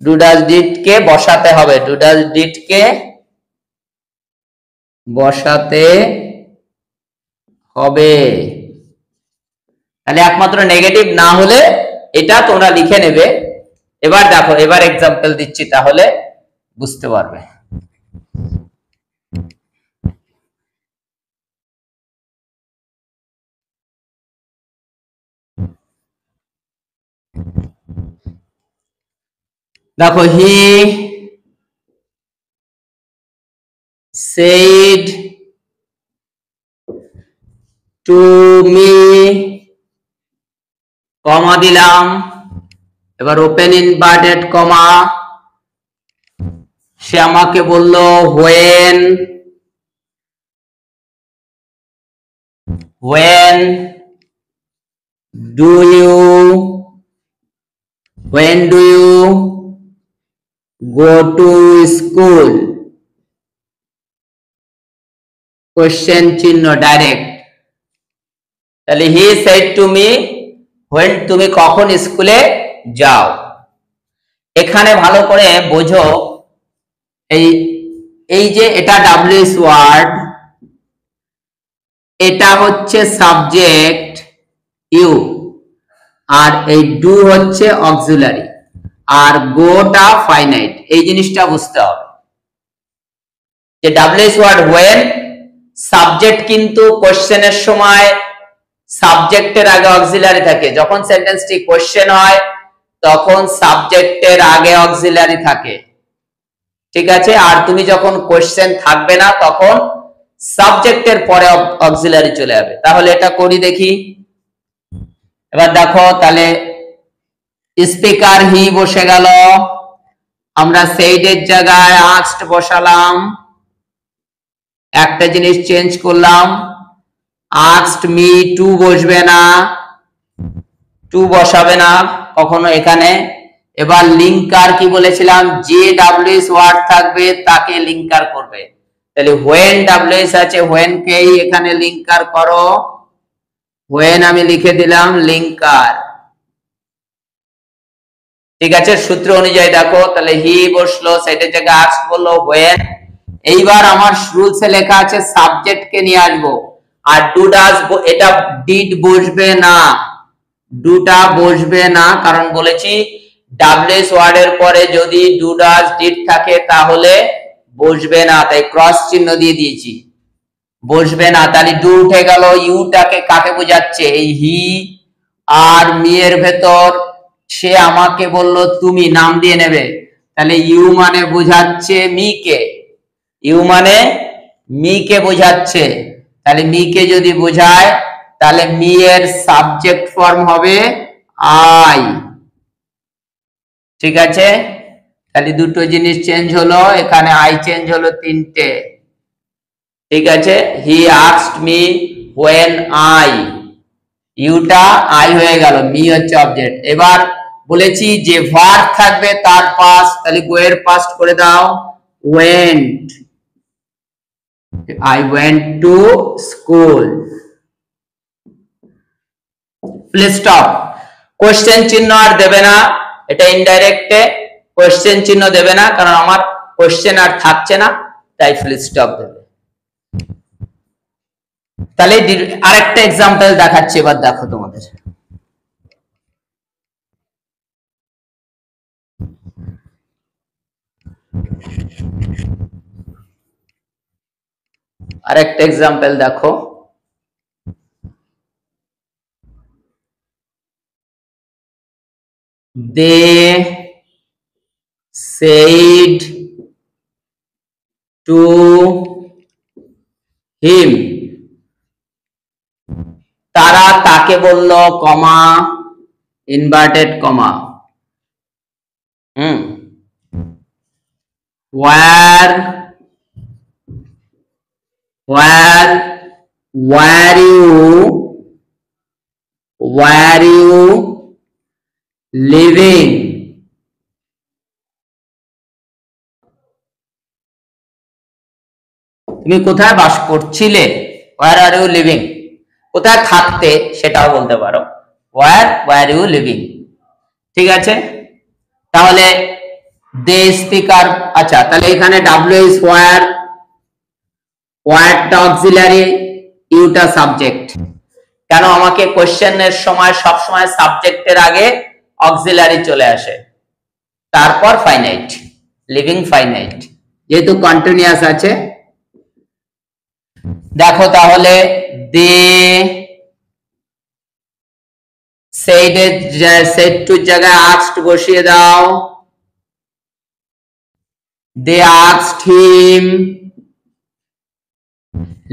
ডু, ডাজ, ডিড কে বসাতে হবে, ডু, ডাজ, ডিড কে বসাতে হবে। তাহলে একমাত্র নেগেটিভ না হলে এটা তোমরা লিখে নেবে। এবার দেখো, এবার एग्जांपल দিচ্ছি, তাহলে বুঝতে পারবে। দেখো, হি said to me, কমা দিলাম, এবার ওপেন ইনভার্টেড কমা, সে আমাকে বলল when do you go to school, question চিহ্ন ডাইরেক্ট। তাহলে হি said to me when, তুমি কখন স্কুলে যাও। এখানে ভালো করে বোঝো, এই যে এটা ডব্লিউএস ওয়ার্ড, এটা হচ্ছে সাবজেক্ট ইউ, আর এই ডু হচ্ছে অক্সিলারি, আর গোটা ফাইনাইট। এই জিনিসটা বুঝতে হবে যে ডব্লিউএস ওয়ার্ড when, সাবজেক্ট কিন্তু কোশ্চেনের সময় সাবজেক্টের আগে অক্সিলারি থাকে, যখন সেন্টেন্সটি কোশ্চেন হয় তখন সাবজেক্টের আগে অক্সিলারি থাকে, ঠিক আছে। আর তুমি যখন কোশ্চেন থাকবে না তখন সাবজেক্টের পরে অক্সিলারি চলে যাবে। তাহলে এটা করি দেখি। এবার দেখো, তাহলে স্পিকার হি বসে গেল, আমরা সেইডের জায়গায় আস্কড বসালাম, একটা জিনিস চেঞ্জ করলাম, আস্কড মি টু বসবে না, টু বসাবে না কখনো এখানে। এবার লিঙ্কার কি বলেছিলাম, যে ডাব্লিউএস ওয়ার্ড থাকবে তাকে লিঙ্কার করবে, তাহলে হোয়েন ডাব্লিউএস আছে হোয়েন কেই এখানে লিঙ্কার করো, হোয়েন আমি লিখে দিলাম লিঙ্কার। ঠিক আছে, সূত্র অনুযায়ী দেখো, তাহলে হি বসলো, সেটার জায়গায় আস্ক বললো হোয়েন। এইবার আমার রুলসে লেখা আছে সাবজেক্ট কে নিয়ে আসবো, আর ডু ডাজ এটা ডিড বসবে না, ডুটা বসবে না, কারণ বলেছি ডাব্লিউএস ওয়ার্ডের পরে যদি ডু ডাজ ডিড থাকে তাহলে বসবে না, তাই ক্রস চিহ্ন দিয়ে দিয়েছি, বসবে না। তাহলে ডু উঠে গেল, ইউটাকে কাকে বোঝাচ্ছে, এই হি আর মি এর ভেতর সে আমাকে বলল তুমি, নাম দিয়ে নেবে, তাহলে ইউ মানে বোঝাচ্ছে মি কে, ইউ মানে মি কে বোঝাচ্ছে, তাহলে মি কে যদি বোঝায় তাহলে মি এর সাবজেক্ট ফর্ম হবে আই। ঠিক আছে, তাহলে দুটো জিনিস চেঞ্জ হলো, এখানে আই চেঞ্জ হলো তিনটে। ঠিক আছে, he asked me when I, ইউটা আই হয়ে গেল, মি হচ্ছে অবজেক্ট। এবার বলেছি যে ভার্ব থাকবে তার পাস্ট, তাহলে গো এর পাস্ট করে দাও went, I went to school, full stop. Question চিহ্ন আর দেবে না, এটা ইনডাইরেক্টে কোশ্চেন চিহ্ন দেবে না, কারণ আমার কোশ্চেন আর থাকছে না, তাই ফুল স্টপ দেবে। তাহলে আরেকটা এক্সাম্পল দেখাচ্ছি, এবার দেখো তোমাদের। আরেকটা এক্সাম্পল দেখো, they said to him, তারা তাকে বলল, comma inverted comma, where you living, তুমি কোথায় বাস করছিলে, where are you living, কোথায় থাকতে সেটাও বলতে পারো, where you living। ঠিক আছে, তাহলে দে স্পিকার, আচ্ছা তাহলে এখানে ডাব্লিউএস ওয়ার্ডটা অক্সিলারি, ইউটা সাবজেক্ট, কেন আমাকে কোশ্চেনের সময় সব সময় সাবজেক্টের আগে অক্সিলারি চলে আসে, তারপর ফাইনাইট, লিভিং ফাইনাইট, যেহেতু কন্টিনিউয়াস আছে। দেখো তাহলে দে said টু জায়গায় asked বসিয়ে দাও, they asked him,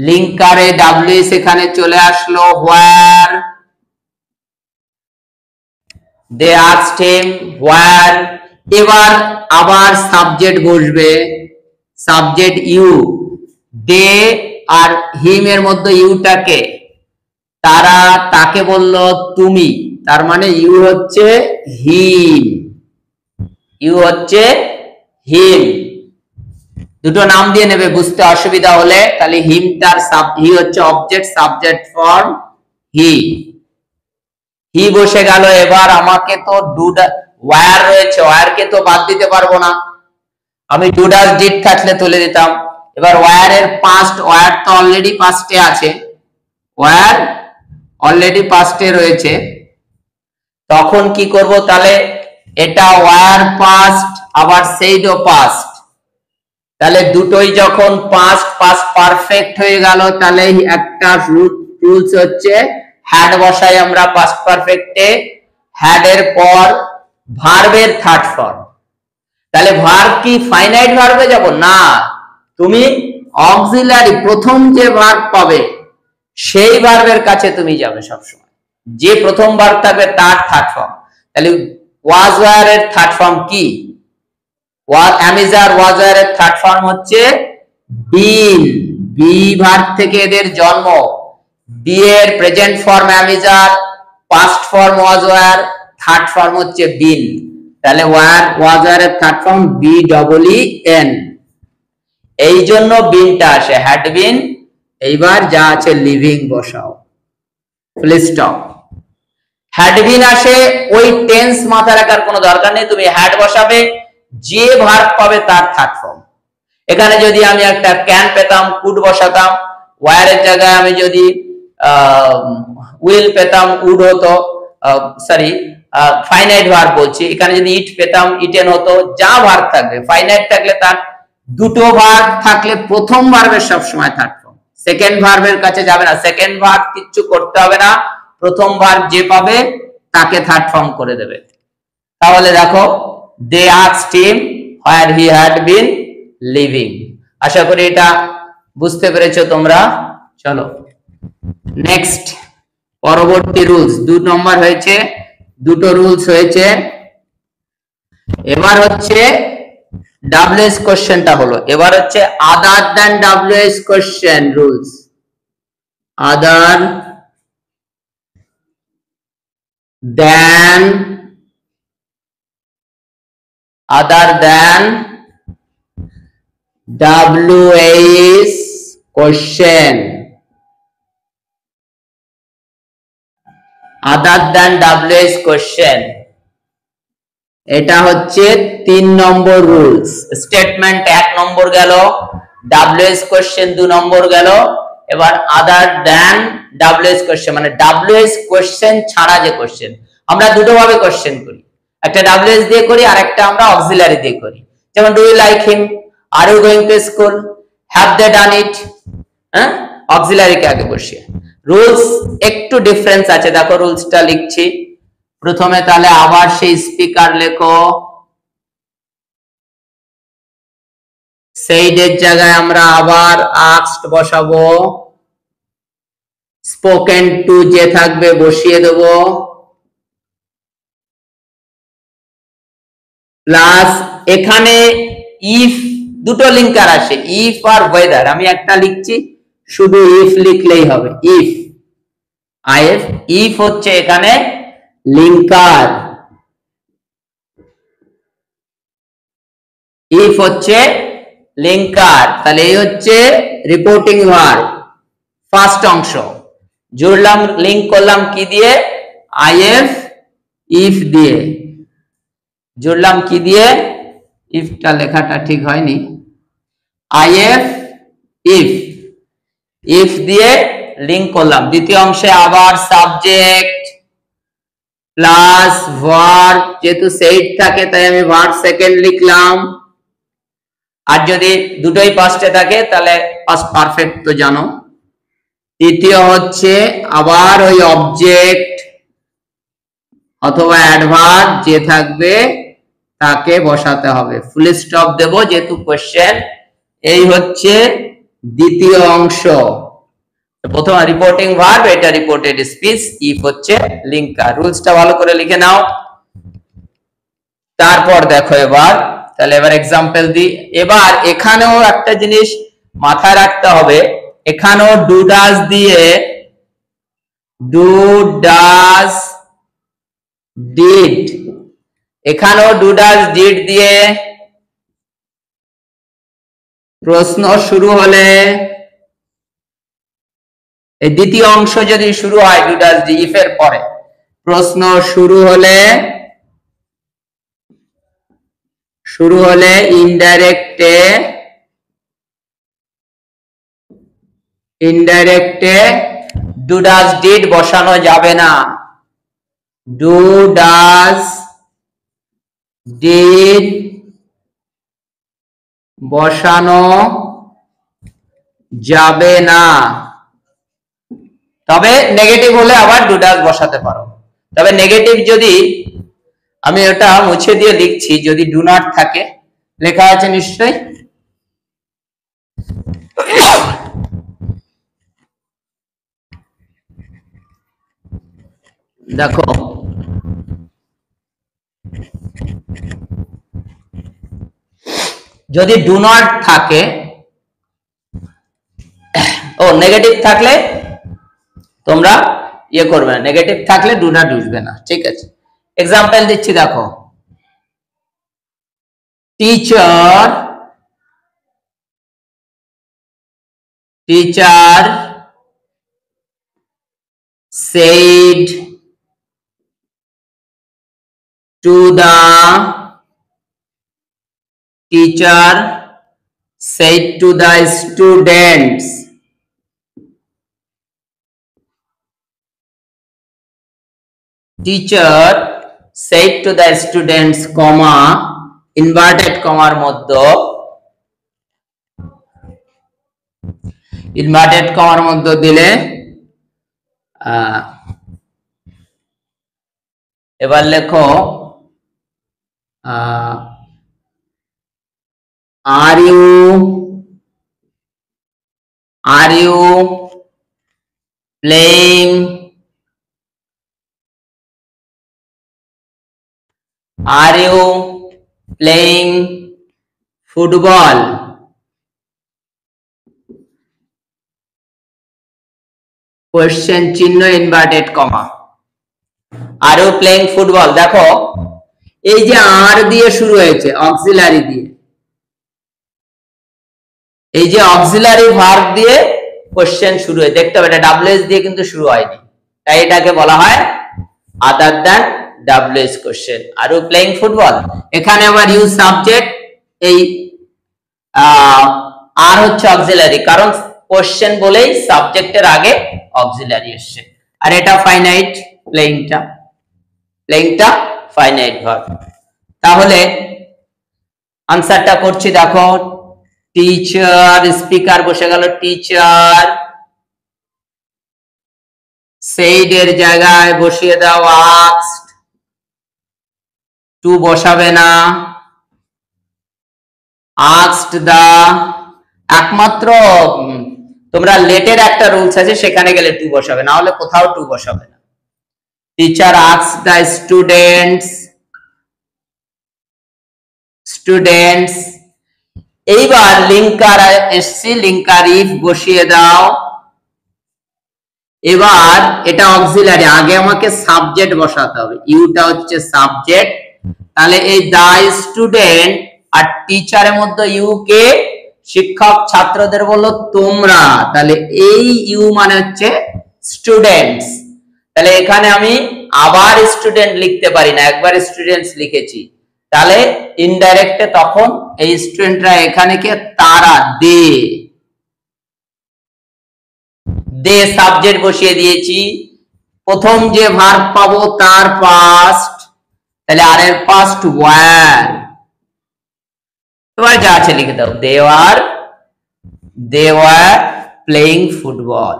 লিঙ্কারে ডাব্লিউএস এখানে চলে আসলো, where they asked him where। এবার আবার সাবজেক্ট বসবে, সাবজেক্ট ইউ, দে আর হিম এর মধ্যে ইউটাকে, তারা তাকে বলল তুমি, তার মানে ইউ হচ্ছে হিম, ইউ হচ্ছে হিম, দুটো নাম দিয়ে নেবে বুঝতে অসুবিধা হলে। তাহলে হিমটার হি হচ্ছে অবজেক্ট, সাবজেক্ট ফর্ম হি, হি বসে গেল। এবার আমাকে তো ওয়্যার রয়েছে, ওয়্যার কে তো বাদ দিতে পারবো না, আমি ডু ডাজ ডিড থাকলে তুলে দিতাম। এবার ওয়্যার এর পাস্ট, ওয়্যার তো অলরেডি পাস্টে আছে, ওয়্যার অলরেডি পাস্টে রয়েছে, তখন কি করব, তাহলে এটা ওয়্যার পাস্ট আবার সেইডও পাস্ট, তাহলে দুটোই যখন পাস্ট পারফেক্ট হয়ে গেল, তাহলে একটা রুলস হচ্ছে হ্যাড বসাই আমরা পাস্ট পারফেক্টে, হ্যাড এর পর ভার্বের থার্ড ফর্ম। তাহলে ভার্ব কি ফাইনাইট ভার্বে যাব না, তুমি অক্সিলারি প্রথম যে ভার্ব পাবে সেই ভার্বের কাছে তুমি যাবে সবসময়, যে প্রথম ভার্ব থাকবে তার থার্ড ফর্ম। তাহলে ওয়াজ ওয়্যার এর থার্ড ফর্ম কি? অ্যামিজার ওয়াজ ওয়্যার এর থার্ড ফর্ম হচ্ছে বিন। বি ভার্ব থেকে এদের জন্ম। বি এর present form am is are, past form was were, third form হচ্ছে বিন। তাহলে ওয়াজ ওয়্যার এর third form B double E N. এই জন্য বিনটা আসে, হ্যাড বিন। এইবার যা আছে লিভিং বসাও, ফুল স্টপ। হ্যাড বিন আসে, ওই টেন্স মাথায় রাখার কোনো দরকার নেই, তুমি হ্যাড বসাবে, যে ভার্ব পাবে তার থার্ড ফর্ম। এখানে যদি আমি একটা ক্যান পেতাম, কুড বসাতাম। ওয়্যার এর জায়গায় আমি যদি উইল পেতাম, উড হতো। সরি, ফাইনাইট ভার্ব বলছি, এখানে যদি ইট পেতাম, ইটেন হতো। যা ভার্ব থাকবে, ফাইনাইট থাকলে তার দুটো ভার্ব থাকলে প্রথম ভার্বের সবসময় থার্ড ফর্ম, সেকেন্ড ভার্বের কাছে যাবে না। সেকেন্ড ভার্ব কিচ্ছু করতে হবে না, প্রথম ভার্ব যে পাবে তাকে থার্ড ফর্ম করে দেবে। তাহলে দেখো, they asked him where he had been living। আশা করি এটা বুঝতে পেরেছো তোমরা। চলো নেক্সট, পরবর্তী রুলস। 2 নম্বর হয়েছে, দুটো রুলস হয়েছে। এবার হচ্ছে ডাব্লিউএস কোশ্চেনটা হলো, এবার হচ্ছে other than WH question rules. Other than WH question, other than WH question, এটা হচ্ছে 3 নম্বর রুলস। স্টেটমেন্ট 1 নম্বর গেল, WH question 2 নম্বর গেল। এবার আদার দ্যান WH question মানে WH question ছাড়া যে কোশ্চেন, আমরা দুটো ভাবে কোশ্চেন করি, একটা WH দিয়ে করি আর একটা আমরা অক্সিলারি দিয়ে করি। যেমন do you like him, are you going to school, have they done it, হ্যাঁ, অক্সিলারি কে আগে বসিয়ে। রুলস একটু ডিফারেন্স আছে, দেখো রুলসটা লিখছি প্রথমে। তাহলে আবার সেই স্পিকার লেখো, সেইডের জায়গায় আমরা আবার আস্কড বসাবো, স্পোকেন টু যে থাকবে বসিয়ে দেব, প্লাস এখানে ইফ দুটো লিঙ্কার আসে, ইফ আর ওয়েদার। আমি একটা লিখছি, শুধু ইফ লিখলেই হবে। ইফ আইএফ, ইফ হচ্ছে এখানে লিঙ্কার, ইফ হচ্ছে লিঙ্কার। তাহলে এই হচ্ছে রিপোর্টিং ভার্ব ফার্স্ট অংশ। জুড়লাম, লিংক করলাম কি দিয়ে? আইএফ ইফ দিয়ে। জুড়লাম কি দিয়ে? ইফটা লেখাটা ঠিক হয়নি, আইএফ ইফ, ইফ দিয়ে লিংক করলাম। দ্বিতীয় অংশে আবার সাবজেক্ট প্লাস ভার্ব, যেহেতু সেইড থাকে তাই আমি ভার্ব সেকেন্ড লিখলাম। আর যদি দুটোই পাস্টে থাকে তাহলে পাস্ট পারফেক্ট তো জানো। তৃতীয় হচ্ছে আবার ওই অবজেক্ট অথবা অ্যাডভার্ব যে থাকবে তাকে বসাতে হবে, ফুল স্টপ দেব যেহেতু কোশ্চেন। এই হচ্ছে দ্বিতীয় অংশ। প্রথম রিপোর্টিং ভার্ব, এটা রিপোর্টেড স্পিচ, ইফ হচ্ছে লিঙ্কার। রুলসটা ভালো করে লিখে নাও। তারপর দেখো এবার, তাহলে এবার এক্সাম্পল দিই। এবার এখানেও একটা জিনিস মাথায় রাখতে হবে, এখানেও ডু ডাজ দিয়ে, ডু ডাজ ডিড, এখানেও ডু ডাজ ডিড দিয়ে প্রশ্ন শুরু হলে, এই দ্বিতীয় অংশ যদি শুরু হয় ডু ডাজ ডি ইফ এর পরে, প্রশ্ন শুরু হলে ইনডাইরেক্টে ডু ডাজ ডিড বসানো যাবে না। ডু ডাজ ডিড বসানো যাবে না, তবে নেগেটিভ হলে আবার ডু ডাজ বসাতে পারো। তবে নেগেটিভ যদি, আমি ওটা মুছে দিয়ে লিখছি, যদি ডু নট থাকে, লেখা আছে নিশ্চয়ই, দেখো যদি ডু নট থাকে, ও নেগেটিভ থাকলে তোমরা ইয়ে করবে না, নেগেটিভ থাকলে ডু নট বুঝবে না, ঠিক আছে। এক্সাম্পল দিচ্ছি দেখো, teacher said to the teacher said to the students, teacher said to the students, comma inverted comma মধ্যে ইনভার্টেড কমার মধ্যে দিলে এবার লেখো are you playing football? Question চিহ্ন inverted comma, are you playing football. দেখো এই যে আর দিয়ে শুরু হয়েছে, অক্সিলারি দিয়ে, এই যে অক্সিলারি ভার্ব দিয়ে কোশ্চেন শুরু হয়, দেখতে হবে এটা ডাব্লিউএস দিয়ে কিন্তু শুরু হয়নি, তাই এটাকে বলা হয় other than WH question. Are you playing football, এখানে আবার ইউ সাবজেক্ট, এই আর হচ্ছে অক্সিলারি, কারণ কোশ্চেন বলেই সাবজেক্টের আগে অক্সিলারি এসছে। আর এটা ফাইনাইট, প্লেইংটা ফাইনাইট ভার্ব। তাহলে আনসারটা করছি দেখো, টিচার, স্পিকার বসে গেল টিচার, সেইড এর জায়গায় বসিয়ে দাও আস্কড, টু বসাবে না, আস্কড দা, একমাত্র তোমরা লেটের একটা রুলস আছে, সেখানে গেলে টু বসাবে, না হলে কোথাও টু বসাবে না। টিচার আস্কড দা স্টুডেন্টস, এইবার লিঙ্কার এসছি, লিঙ্কার ইফ বসিয়ে দাও। এবার এটা অক্সিলারি, আগে আমাকে সাবজেক্ট বসাতে হবে, ইউটা হচ্ছে সাবজেক্ট, তাহলে এই দা স্টুডেন্ট আর টিচারের মধ্যে ইউ কে, শিক্ষক ছাত্রদের বললো তোমরা, তাহলে এই ইউ মানে হচ্ছে স্টুডেন্টস, তাহলে এখানে আমি আবার স্টুডেন্ট লিখতে পারি না, একবার স্টুডেন্টস লিখেছি, তাহলে ইনডাইরেক্টে তখন এই স্টুডেন্টরা এখানে কে, তারা, দে সাবজেক্ট বসিয়ে দিয়েছি, প্রথম যে ভার্ব পাবো তার পাস্ট, তাহলে আর এর পাস্ট ওয়ার, এবার যা আছে লিখে দাও, they were playing football,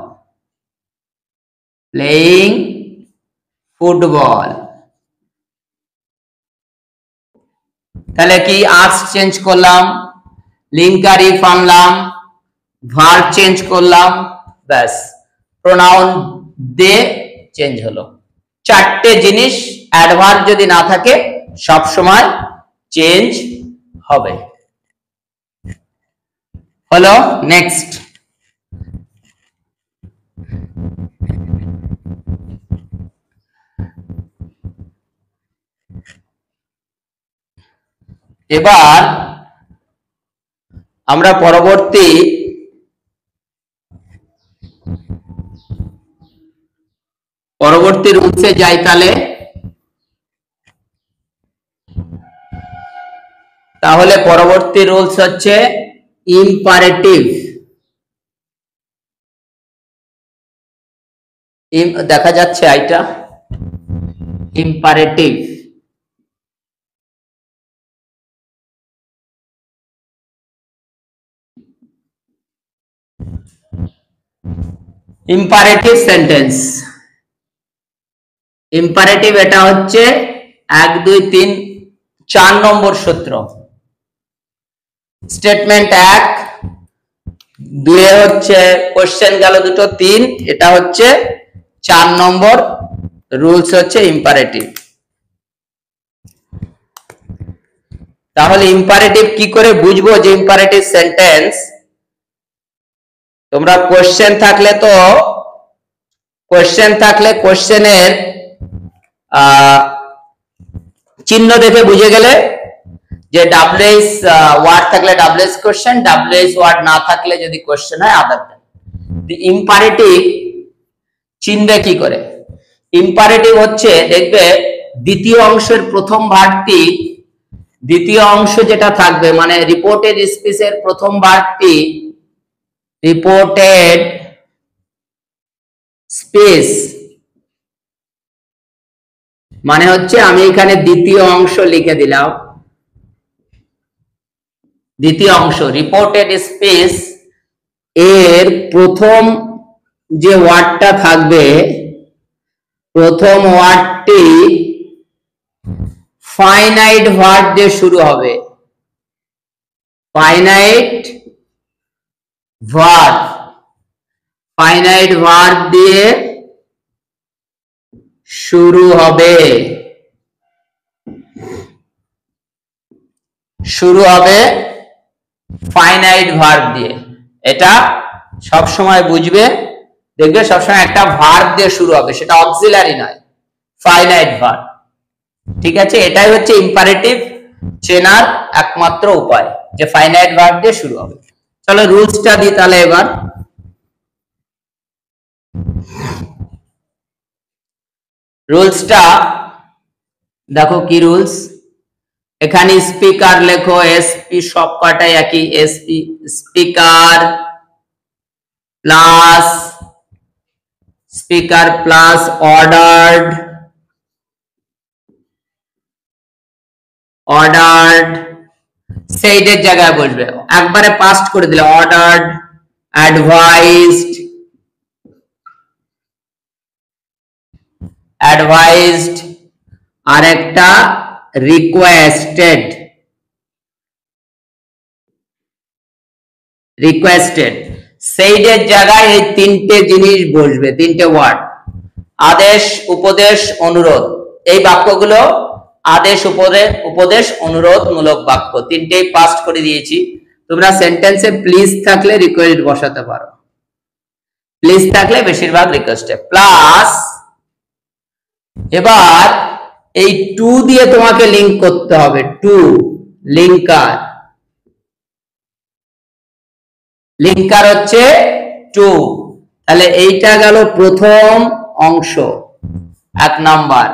তাহলে কি আর্টস চেঞ্জ করলাম, লিঙ্কার ইফ আনলাম, ভার্ব চেঞ্জ করলাম, ব্যাস প্রোনাউন দে চেঞ্জ হলো। চারটে জিনিস অ্যাডভার্ব যদি না থাকে সব সময় চেঞ্জ হবে। হলো, নেক্সট এবার আমরা পরবর্তী রুলসে যাই। তাহলে পরবর্তী রুলস হচ্ছে ইম্পারেটিভ। দেখা যাচ্ছে আইটা, ইম্পারেটিভ। ইম্পারেটিভ সেন্টেন্স, ইম্পারেটিভ এটা হচ্ছে 1 2 3 4 নম্বর সূত্র। স্টেটমেন্ট 1, 2 হচ্ছে কোশ্চেন গেল দুটো, 3 এটা হচ্ছে 4 নম্বর রুলস হচ্ছে ইম্পারেটিভ। তাহলে ইম্পারেটিভ কি করে বুঝবো যে ইম্পারেটিভ সেন্টেন্স? তোমরা কোশ্চেন থাকলে কোশ্চেনের চিহ্ন দেখে বুঝে গেলে যে ডাব্লিউএইচ ওয়ার্ড থাকলে ডাব্লিউএইচ কোশ্চেন, ডাব্লিউএইচ ওয়ার্ড না থাকলে যদি কোশ্চেন হয় আদার দেন। ইম্পারেটিভ চিনবে কি করে? ইম্পারেটিভ হচ্ছে, দেখবে দ্বিতীয় অংশের প্রথম ভার্বটি, দ্বিতীয় অংশ যেটা থাকবে মানে রিপোর্টেড স্পিচের প্রথম ভার্বটি, রিপোর্টেড স্পিচ মানে হচ্ছে, আমি এখানে দ্বিতীয় অংশ লিখে দিলাম, দ্বিতীয় অংশ রিপোর্টেড স্পিচ এর প্রথম যে ওয়ার্ডটা থাকবে, প্রথম ওয়ার্ডটি ফাইনাইট ভার্ব দিয়ে শুরু হবে, ফাইনাইট ভার্ব, ফাইনাইট ভার্ব দিয়ে শুরু হবে, ফাইনাইট ভার্ব দিয়ে। এটা সব সময় বুঝবে, দেখবে সবসময় একটা ভার্ব দিয়ে শুরু হবে, সেটা অক্সিলারি নয়, ফাইনাইট ভার্ব। ঠিক আছে, এটাই হচ্ছে ইম্পারেটিভ চেনার একমাত্র উপায়, যে ফাইনাইট ভার্ব দিয়ে শুরু হবে। চলো রুলসটা দিই তাহলে এবার। রুলসটা দেখো কি রুলস, এখানে স্পিকার লেখো, এসপি সব কটাই একই, এসপি স্পিকার প্লাস অর্ডার্ড সেইডের জায়গায় বসবে, একবারে পাস্ট করে দিলে অর্ডার্ড, অ্যাডভাইজড আর একটা রিকোয়েস্টেড, সেইডের জায়গায় এই তিনটে জিনিস বসবে, তিনটে ওয়ার্ড, আদেশ, উপদেশ, অনুরোধ। এই বাক্যগুলো আদেশ, উপদেশ, অনুরোধ মূলক বাক্য, তিনটেই পাস্ট করে দিয়েছি। তোমরা সেন্টেন্সে প্লিজ থাকলে রিকোয়েস্ট বসাতে পারো, প্লিজ থাকলে বেশিরভাগ রিকোয়েস্টে প্লাস। এবার এই টু দিয়ে তোমাকে লিংক করতে হবে, টু লিঙ্কার হচ্ছে টু। তাহলে এইটা গেল প্রথম অংশ, এক নাম্বার,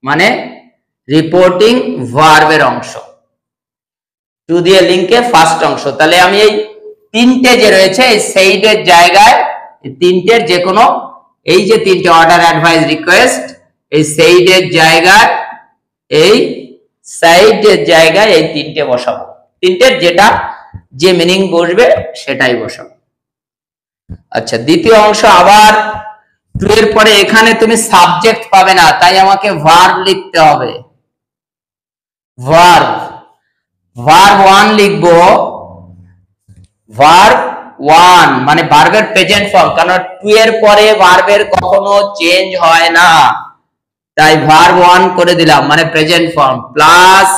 মানে রিপোর্টিং ভার্বের অংশ, টু দিয়ে লিঙ্কে ফার্স্ট অংশ। তাহলে আমি এই তিনটে যে রয়েছে এই সেইডের জায়গায়, তিনটের যে কোনো, এই যে তিনটে অর্ডার, অ্যাডভাইস, রিকোয়েস্ট, এই সেইডের জায়গায়, এই সাইডের জায়গায় এই তিনটে বসাবো, তিনটের যেটা যে মিনিং বসবে সেটাই বসাবো। আচ্ছা, দ্বিতীয় অংশ আবার টু এর পরে এখানে তুমি সাবজেক্ট পাবে না, তাই আমাকে ভার্ব লিখতে হবে, ভার্ব 1 লিখবো, ভার্ব 1 মানে ভার্বের প্রেজেন্ট ফর্ম, কারণ টু এর পরে ভার্বের কখনো চেঞ্জ হয় না, তাই ভার্ব 1 করে দিলাম, মানে প্রেজেন্ট ফর্ম, প্লাস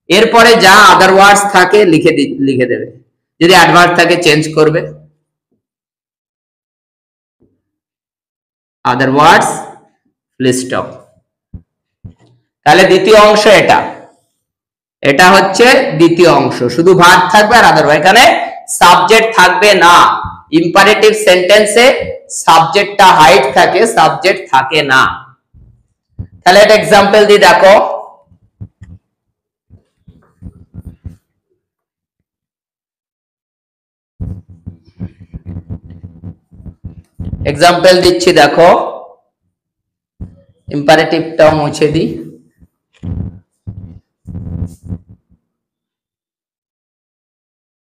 এরপরে যা আদার ওয়ার্ডস থাকে লিখে দেবে, যদি অ্যাডভার্ব থাকে চেঞ্জ করবে, আদার ওয়ার্ডস ফুল স্টপ। তাহলে দ্বিতীয় অংশ এটা হচ্ছে দ্বিতীয় অংশ, শুধু ভার্ব থাকবে আর আদার, এখানে সাবজেক্ট থাকবে না। ইম্পারেটিভ সেন্টেন্সে সাবজেক্টটা হাইড থাকে, সাবজেক্ট থাকে না। তাহলে একটা এক্সাম্পল দিয়ে দেখো, এক্সাম্পল দিচ্ছি দেখো, ইম্পারেটিভটাও মুছে দিই,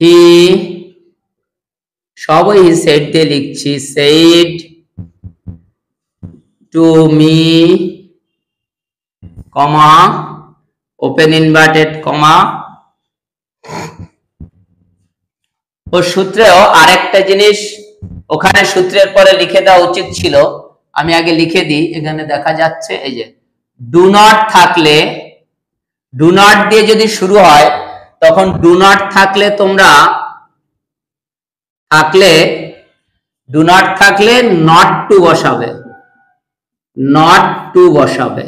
হি সবই সেড দিয়ে লিখছি, said to me, comma, open inverted comma. ও সূত্রেও আরেকটা জিনিস ওখানে সূত্রের পরে লিখে দেওয়া উচিত ছিল, আমি আগে লিখে দিই, এখানে দেখা যাচ্ছে এই যে ডু নট থাকলে ডু নট দিয়ে যদি শুরু হয় তখন ডু নট থাকলে তোমরা ডু নট থাকলে নট টু বসাবে, নট টু বসাবে,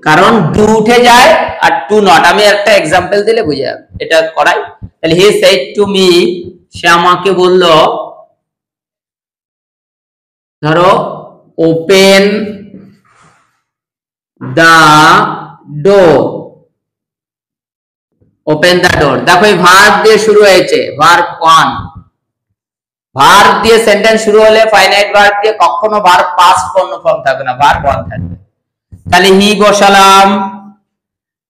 কারণ ডু উঠে যায় আর টু নট। আমি একটা এক্সাম্পল দিলে বুঝে যাবে, এটা করাই। তাহলে হি সেড টু মি, সে আমাকে বলল, ধরো ওপেন দা ডোর, ওপেন দা ডোর। দেখো এই ভার্ব দিয়ে শুরু হয়েছে, ভার্ব 1। ভার্ব দিয়ে সেন্টেন্স শুরু হলে ফাইনাইট ভার্ব দিয়ে কখনো ভার্ব পাস্ট ফর্ম থাকবে না, ভার্ব 1 থাকবে। তাহলে হি বসালাম,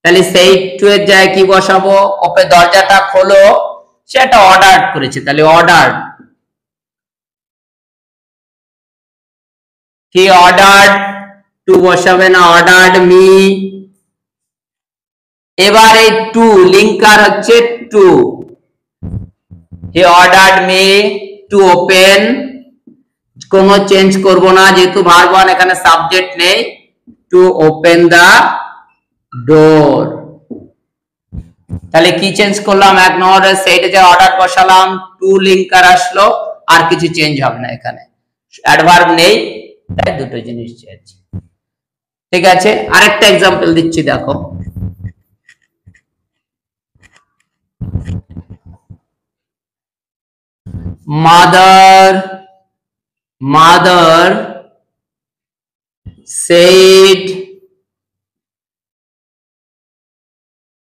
তাহলে সেই টু এর জায়গায় কি বসাবো? ওপেন, দরজাটা খোলো, সেটা অর্ডার করেছে, তাহলে অর্ডার, হি অর্ডার্ড, টু বসাবে না, অর্ডার্ড মি। এবার এই টু লিঙ্কার হচ্ছে to, he ordered me to open, কোনো চেঞ্জ করব না যেহেতু ভার্ব 1 এখানে সাবজেক্ট নেই, টু ওপেন দা ডোর। তাহলে কি চেঞ্জ করলাম? 1 নম্বরে সেইটা যে অর্ডার বসালাম, টু লিঙ্কার আসলো, আর কিছু চেঞ্জ হবে না, এখানে অ্যাডভার্ব নেই, তাই দুটো জিনিস চেঞ্জ। ঠিক আছে, আরেকটা এক্সাম্পল দিচ্ছি, দেখো mother said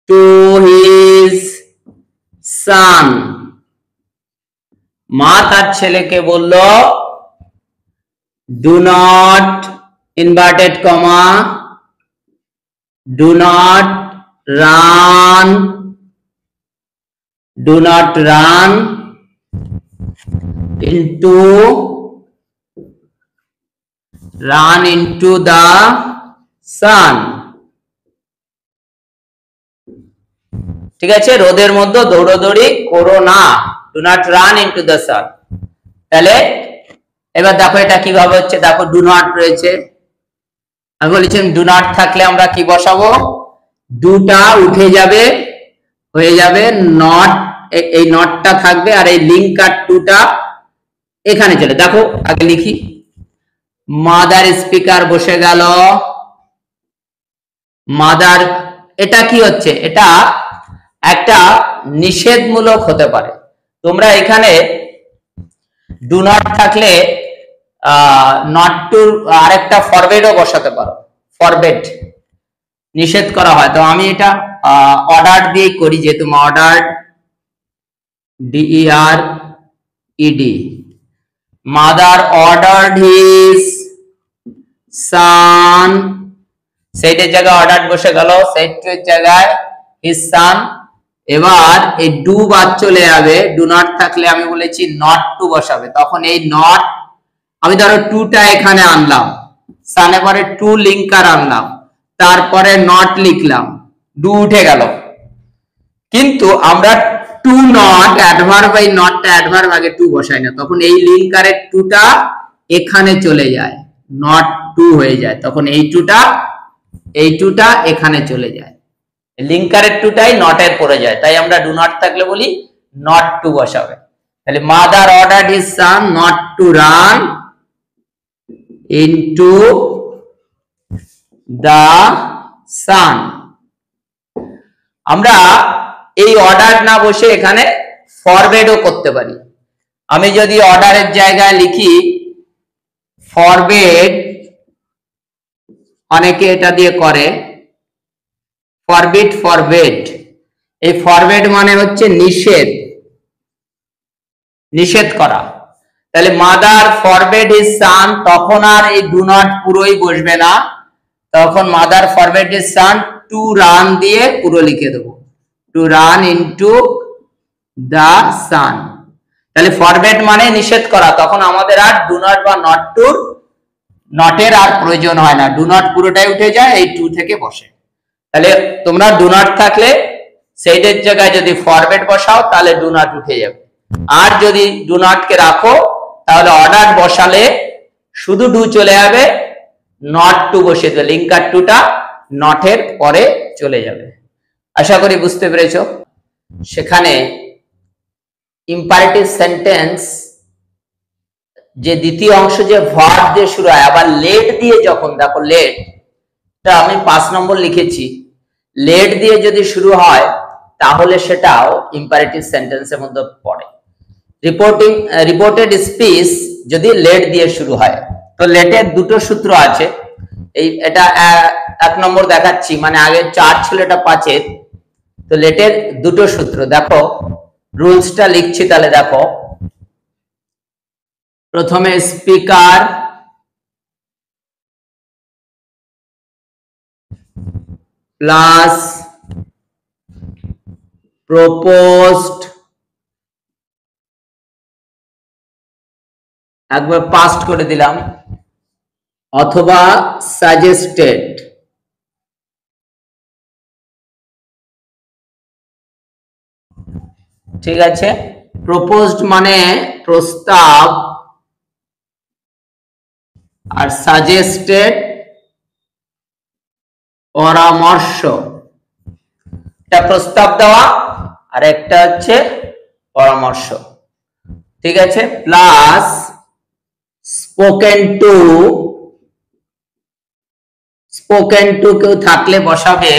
to his son, মা তার ছেলেকে বলল, do not inverted comma do not run into the sun। ঠিক আছে, রোদের মধ্যে দৌড়াদৌড়ি করো না, do not run into the sun. তাহলে এবার দেখো এটা কিভাবে হচ্ছে, দেখো ডু নট রয়েছে, আমি বলেছিলাম ডু নট থাকলে আমরা কি বসাবো? ডুটা উঠে যাবে, হয়ে যাবে নট, এই নটটা থাকবে, আর এই লিঙ্কার টুটা এখানে চলে। দেখো আগে লিখি, মাদার স্পিকার বসে গেল, মাদার, এটা কি হচ্ছে? এটা একটা নিষেধমূলক হতে পারে। তোমরা এখানে ডু নট থাকলে নট টু আরেকটা ফরবেডও বসাতে পারো, ফরবেড নিষেধ করা হয়, তো আমি এটা অর্ডার দিয়ে করি, যেহেতু ordered, DERED, mother ordered his son, সেইটের জায়গায় অর্ডার্ড বসে গেল, সেইটের জায়গায় হিজ সান। এবার এই ডু বাদ চলে যাবে, ডু নট থাকলে আমি বলেছি নট টু বসাবে, তখন এই নট, আমি ধরো টুটা এখানে আনলাম, সানে পরে টু লিঙ্কার আনলাম, তারপরে নট লিখলাম, ডু উঠে গেল, কিন্তু আমরা টু নট অ্যাডভার্ব, এই নটটা অ্যাডভার্ব আগে টু বসাই না, তখন এই লিঙ্কারের টুটা এখানে চলে যায়, নট টু হয়ে যায়, তখন এই টুটা এখানে চলে যায়, লিঙ্কারের টুটাই নটের পড়ে যায়, তাই আমরা ডু নট থাকলে বলি নট টু বসাবে। তাহলে mother ordered his son not to run into the sun. আমরা এই অর্ডার না বসে এখানে ফরওয়ার্ডও করতে পারি। আমি যদি অর্ডারের জায়গায় লিখি ফরওয়ার্ড, অনেকে এটা দিয়ে করে ফরবিড, এই ফরওয়ার্ড মানে হচ্ছে নিষেধ করা। তাহলে মাদার ফরবিড হিজ সান, তখন আর এই ডু নট পুরোই বসবে না, তখন mother forbid his son to run দিয়ে পুরো লিখে দেবো, টু রান ইনটু দা সান। তাহলে ফরওয়ার্ড মানে নিষেধ করা, তখন আমাদের আর ডু নট বা নটের আর প্রয়োজন হয় না, ডু নট পুরোটাই উঠে যায়, এই টু থেকে বসে। তাহলে তোমরা ডু নট থাকলে সেইটার জায়গায় যদি ফরওয়ার্ড বসাও তাহলে ডু নট উঠে যাবে, আর যদি ডু নট কে রাখো তাহলে অর্ডার বসালে শুধু ডু চলে যাবে, নট টু বসিয়ে দেবে, লিঙ্কার টুটা নটের পরে চলে যাবে। আশা করি বুঝতে পেরেছো। সেখানে ইম্পারেটিভ সেন্টেন্স যে দ্বিতীয় অংশ যে ভার্ব দিয়ে শুরু হয়, আবার লেট দিয়ে যখন, দেখো লেট টা আমি 5 নম্বর লিখেছি, লেট দিয়ে যদি শুরু হয় তাহলে সেটাও ইম্পারেটিভ সেন্টেন্সের মধ্যে পড়ে। রিপোর্টেড স্পিচ যদি লেট দিয়ে শুরু হয়, তো লেটের দুটো সূত্র আছে। এটা 1 নম্বর দেখাচ্ছি, মানে আগে 4 ছিল, এটা 5 এর। তো লেটের দুটো সূত্র দেখো, রুলসটা লিখছি তাহলে দেখো। প্রথমে স্পিকার প্লাস প্রপোজড, একবার পাস্ট করে দিলাম, অথবা সাজেস্টেড। ঠিক আছে, প্রপোজড মানে প্রস্তাব, আর সাজেস্টেড পরামর্শ। একটা প্রস্তাব দেওয়া আর একটা হচ্ছে পরামর্শ। ঠিক আছে, plus spoken to, spoken to কেউ থাকলে বসাবে,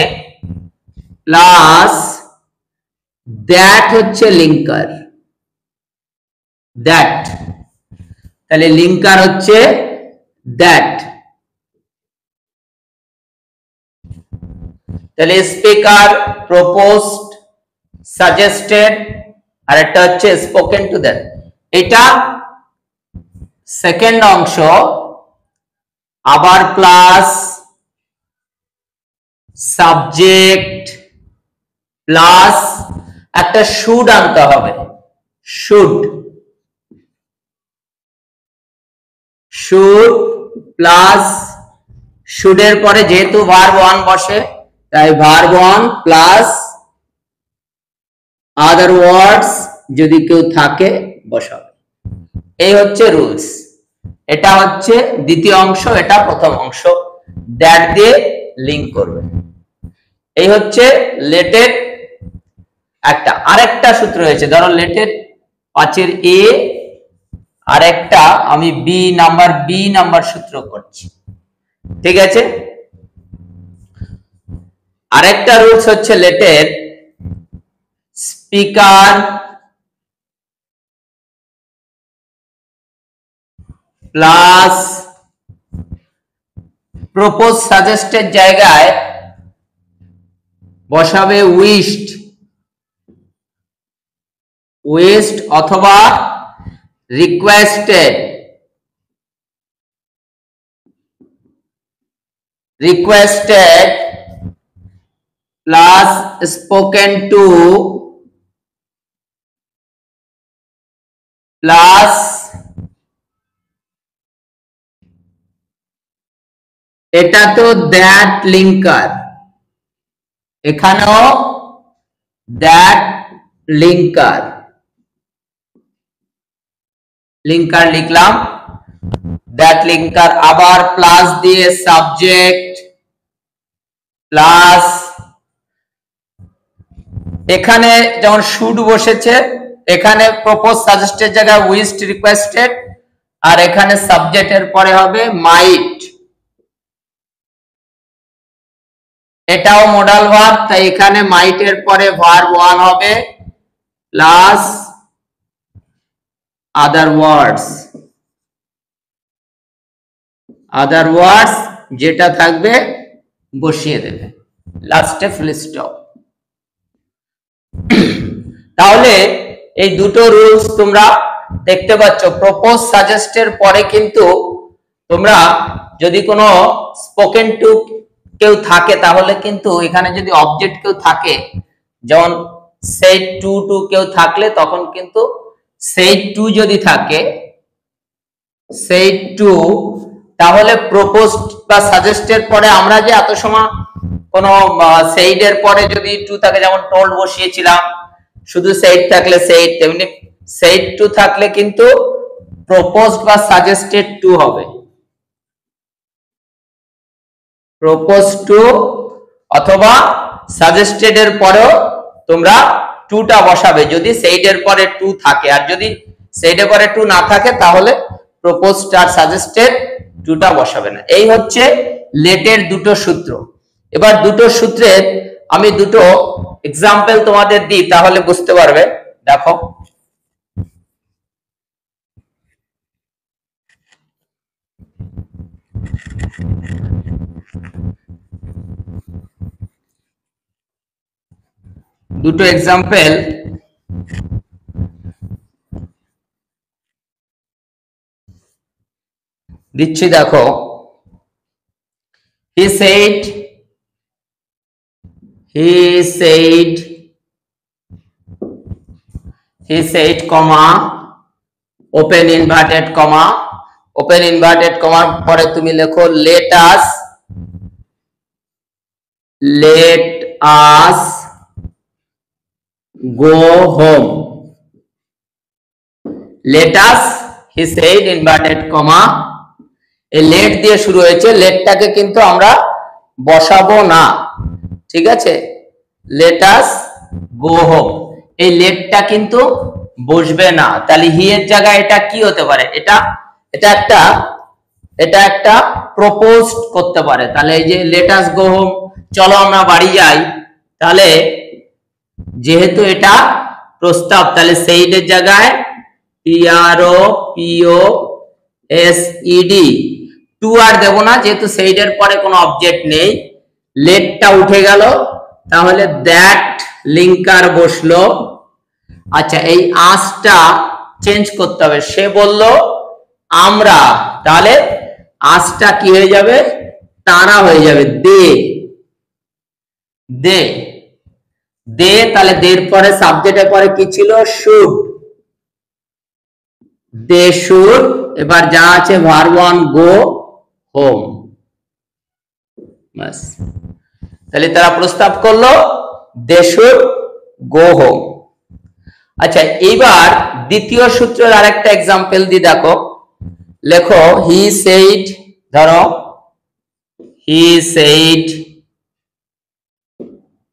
প্লাস দ্যাট হচ্ছে লিঙ্কার, দ্যাট, তাহলে লিঙ্কার হচ্ছে দ্যাট। তাহলে স্পিকার, প্রপোজড, সাজেস্টেড, আর একটা হচ্ছে স্পোকেন টু দ্যাট। এটা সেকেন্ড অংশ, আবার প্লাস সাবজেক্ট প্লাস একটা শুড আনতে হবে, শুড, শুড প্লাস শুডের পরে যেহেতু ভার্ব ওয়ান বসে, তাই ভার্ব ওয়ান প্লাস আদার ওয়ার্ডস যদি কেউ থাকে বসাবে। এই হচ্ছে রুলস। এটা হচ্ছে দ্বিতীয় অংশ, এটা প্রথম অংশ, দ্যাট দিয়ে লিংক করবে। এই হচ্ছে লেটের একটা। আরেকটা সূত্র রয়েছে, ধরো লেটের 5 এর এ, আরেকটা আমি বি নাম্বার সূত্র করছি। ঠিক আছে, আরেকটা রুলস হচ্ছে লেটের স্পিকার প্লাস প্রপোজ সাজেস্টেড জায়গায় বসাবে উইশড, উইশড অথবা requested, requested plus spoken to plus এটা তো দ্যাট লিঙ্কার, এখানেও দ্যাট লিঙ্কার, লিঙ্কার লিখলাম, দ্যাট লিঙ্কার, আবার প্লাস দিয়ে সাবজেক্ট প্লাস, এখানে যেমন শুড বসেছে, এখানে প্রপোজ সাজেস্টেড জায়গায় উইশড, রিকোয়েস্টেড, আর এখানে সাবজেক্টের পরে হবে মাইট। এটাও মডাল ভার্ব, তাই এখানে মাইটের পরে ভার্ব ওয়ান হবে প্লাস আদার ওয়ার্ডস, আদার ওয়ার্ডস যেটা থাকবে বসিয়ে দেবে লাস্টে ফুল স্টপ। তাহলে এই দুটো রুলস তোমরা দেখতে পাচ্ছ। প্রপোজ সাজেস্টের পরে কিন্তু তোমরা যদি কোনো স্পোকেন টু কেউ থাকে, তাহলে কিন্তু এখানে যদি অবজেক্ট কেউ থাকে, যেমন সেড টু টু কেউ থাকলে, তখন কিন্তু সেড টু যদি থাকে, সেড টু, তাহলে প্রপোজড বা সাজেস্টের পরে আমরা যে এত সময় কোন সেইডের পরে যদি টু থাকে, যেমন টোল্ড বসিয়েছিলাম, শুধু সেইড থাকলে সেইড, তেমনি সেইড টু থাকলে কিন্তু প্রপোজড বা সাজেস্টেড টু হবে, প্রপোজ টু অথবা সাজেস্টেড এর পরেও তোমরা টুটা বসাবে যদি সেইডের পরে টু থাকে, আর যদি সেইডের পরে টু না থাকে তাহলে প্রপোজড আর সাজেস্টেড টুটা বসাবে না। এই হচ্ছে লেটের দুটো সূত্র। এবার দুটো সূত্রের আমি দুটো এক্সাম্পল তোমাদের দিই, তাহলে বুঝতে পারবে। দেখো, দুটো এক্সাম্পল দিচ্ছি, দেখো। he said comma open inverted comma পরে তুমি লেখো let us go home। let us, he said inverted comma, এই লেট দিয়ে শুরু হয়েছে, লেটটাকে কিন্তু আমরা বসাবো না, ঠিক আছে। let us go home, এই লেটটা কিন্তু বসবে না, তাহলে হি এর জায়গায় এটা কি হতে পারে? এটা একটা প্রপোজড করতে পারে। তাহলে এই যে let us go home, চলো আমরা বাড়ি যাই, তাহলে যেহেতু এটা প্রস্তাব, তাহলে সেইডের জায়গায় PROPOSED, টু আর দেব না, যেহেতু সেইডের পরে কোনো অবজেক্ট নেই। লেটটা উঠে গেল, তাহলে দ্যাট লিঙ্কার বসলো। আচ্ছা, এই আসটা চেঞ্জ করতে হবে। সে বলল আমরা, তাহলে আসটা কি হয়ে যাবে? তারা হয়ে যাবে, দে। তাহলে দের পরে সাবজেক্টের পরে কি ছিল? শুড। They should. এবার যা আছে ভার্ব ওয়ান, গো হোম। বাস, তাহলে তারা প্রস্তাব করলো দে শুড গো হোম। আচ্ছা, এইবার দ্বিতীয় সূত্রের আরেকটা এক্সাম্পল দি, দেখো। লেখো হি সেইড, ধরো he said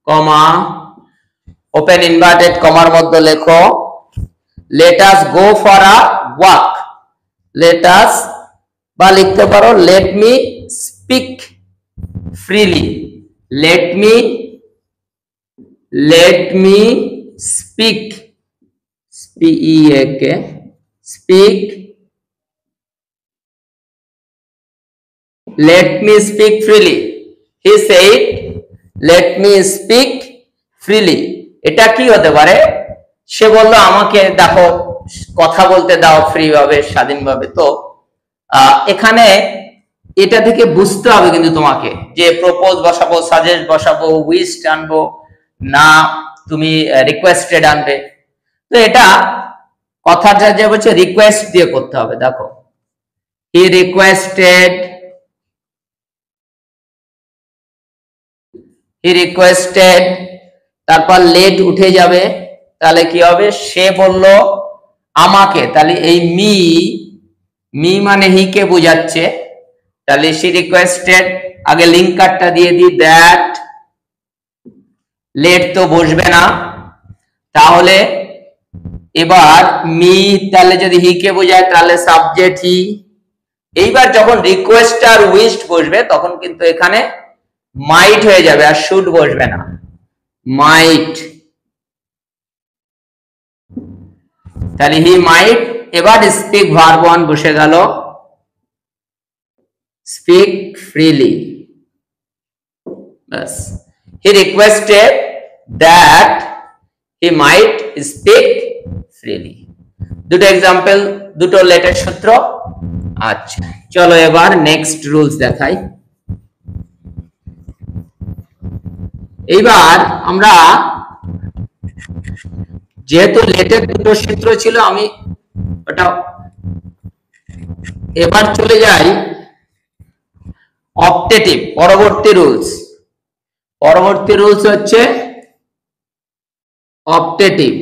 comma open inverted কমার মধ্যে লেখো let us go for a walk। let us, বা লিখতে পারো let me speak freely। let me speak, speak, let me speak freely। he said let me speak freely। এটা কি হতে পারে? সে বলল আমাকে দেখো কথা বলতে দাও ফ্রি ভাবে, স্বাধীনভাবে। তো এখানে এটা থেকে বুঝতে হবে কিন্তু তোমাকে যে প্রপোজ বসাবো, সাজেস্ট বসাবো, উইশ আনবো না তুমি রিকোয়েস্টেড আনবে। তো এটা কথাটা যে বলছে রিকোয়েস্ট দিয়ে করতে হবে। দেখো, হি রিকোয়েস্টেড, তারপর লেট উঠে যাবে, তাহলে কি হবে? সে বলল আমাকে, তাহলে এই মি মানে হি কে বোঝাচ্ছে, তাহলে সি রিকোয়েস্টেড, আগে লিঙ্কারটা দিয়ে দিই দ্যাট, লেট তো বসবে না, তাহলে এবার মি, তাহলে যদি হি কে বোঝায় তাহলে সাবজেক্ট হি। এইবার যখন রিকোয়েস্ট আর উইশ বসবে তখন কিন্তু এখানে মাইট হয়ে যাবে, আর শুড বসবে না, মাইট। তাহলে হি মাইট, এবার স্পিক ভার্ব ওয়ান বসে গেল, স্পিক ফ্রিলি। বাস, he requested that he might speak freely. দুটো এক্সাম্পল, দুটো লেটের সূত্র। আচ্ছা, চলো এবার নেক্সট রুলস দেখাই। এইবার আমরা যেহেতু লেটের দুটো সূত্র ছিল, আমি ওটা এবার চলে যাই অপটেটিভ, পরবর্তী রুলস। পরবর্তী রুলস হচ্ছে অপটেটিভ।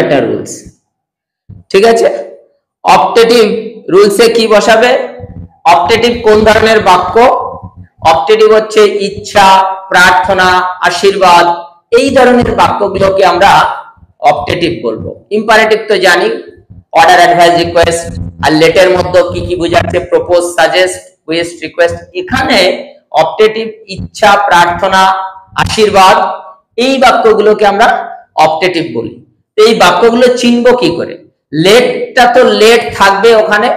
একটা রুলস, ঠিক আছে। অপটেটিভ রুলসে কি বসাবে? অপটেটিভ কোন ধরনের বাক্য? অপটেটিভ হচ্ছে ইচ্ছা, প্রার্থনা, আশীর্বাদ, এই ধরনের বাক্যগুলোকে আমরা অপটেটিভ বলবো। ইম্পারেটিভ তো জানি, অর্ডার, অ্যাডভাইস, রিকোয়েস্ট, আর লেটের মধ্যে কি কি বোঝাচ্ছে? Propose, suggest, wish, request. এখানে অপটেটিভ ইচ্ছা, প্রার্থনা, আশীর্বাদ, এই বাক্যগুলোকে আমরা অপটেটিভ বলি। এই বাক্যগুলো চিনবো কি করে? লেটটা তো লেট থাকবে ওখানে,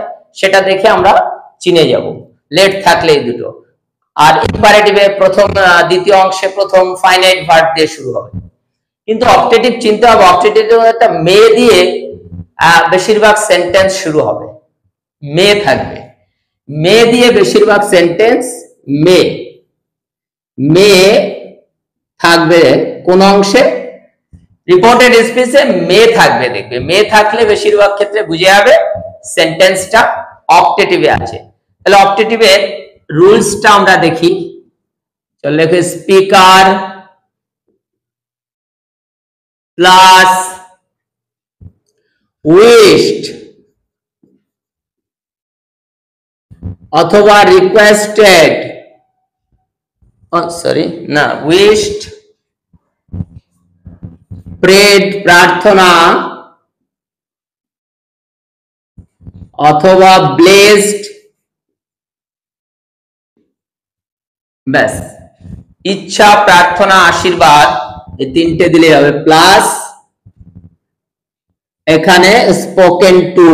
সেটা দেখে আমরা চিনে যাব, লেট থাকলে এই দুটো। আর ইম্পারেটিভে প্রথম দ্বিতীয় অংশে প্রথম ফাইনাইট ভার্ব দিয়ে শুরু হবে। কিন্তু অপটেটিভ চিনতে হবে, অপটেটিভ একটা মে দিয়ে বেশিরভাগ সেন্টেন্স শুরু হবে, মে থাকবে, মে দিয়ে বেশিরভাগ সেন্টেন্স মে মে থাকবে। কোন অংশে? রিপোর্টেড স্পিচে মে থাকবে, দেখবে মে থাকলে বেশিরভাগ ক্ষেত্রে বুঝে যাবে সেন্টেন্সটা অপটেটিভে আছে। তাহলে অপটেটিভের রুলসটা আমরা দেখি। চল লেখো স্পিকার প্লাস উইশড অথবা রিকোয়েস্টেড, সরি না, উইশড, প্রেড প্রার্থনা, অথবা ব্লেসড, ব্যাস, ইচ্ছা, প্রার্থনা, আশীর্বাদ, এই তিনটে দিলে হবে। প্লাস এখানে স্পোকেন টু,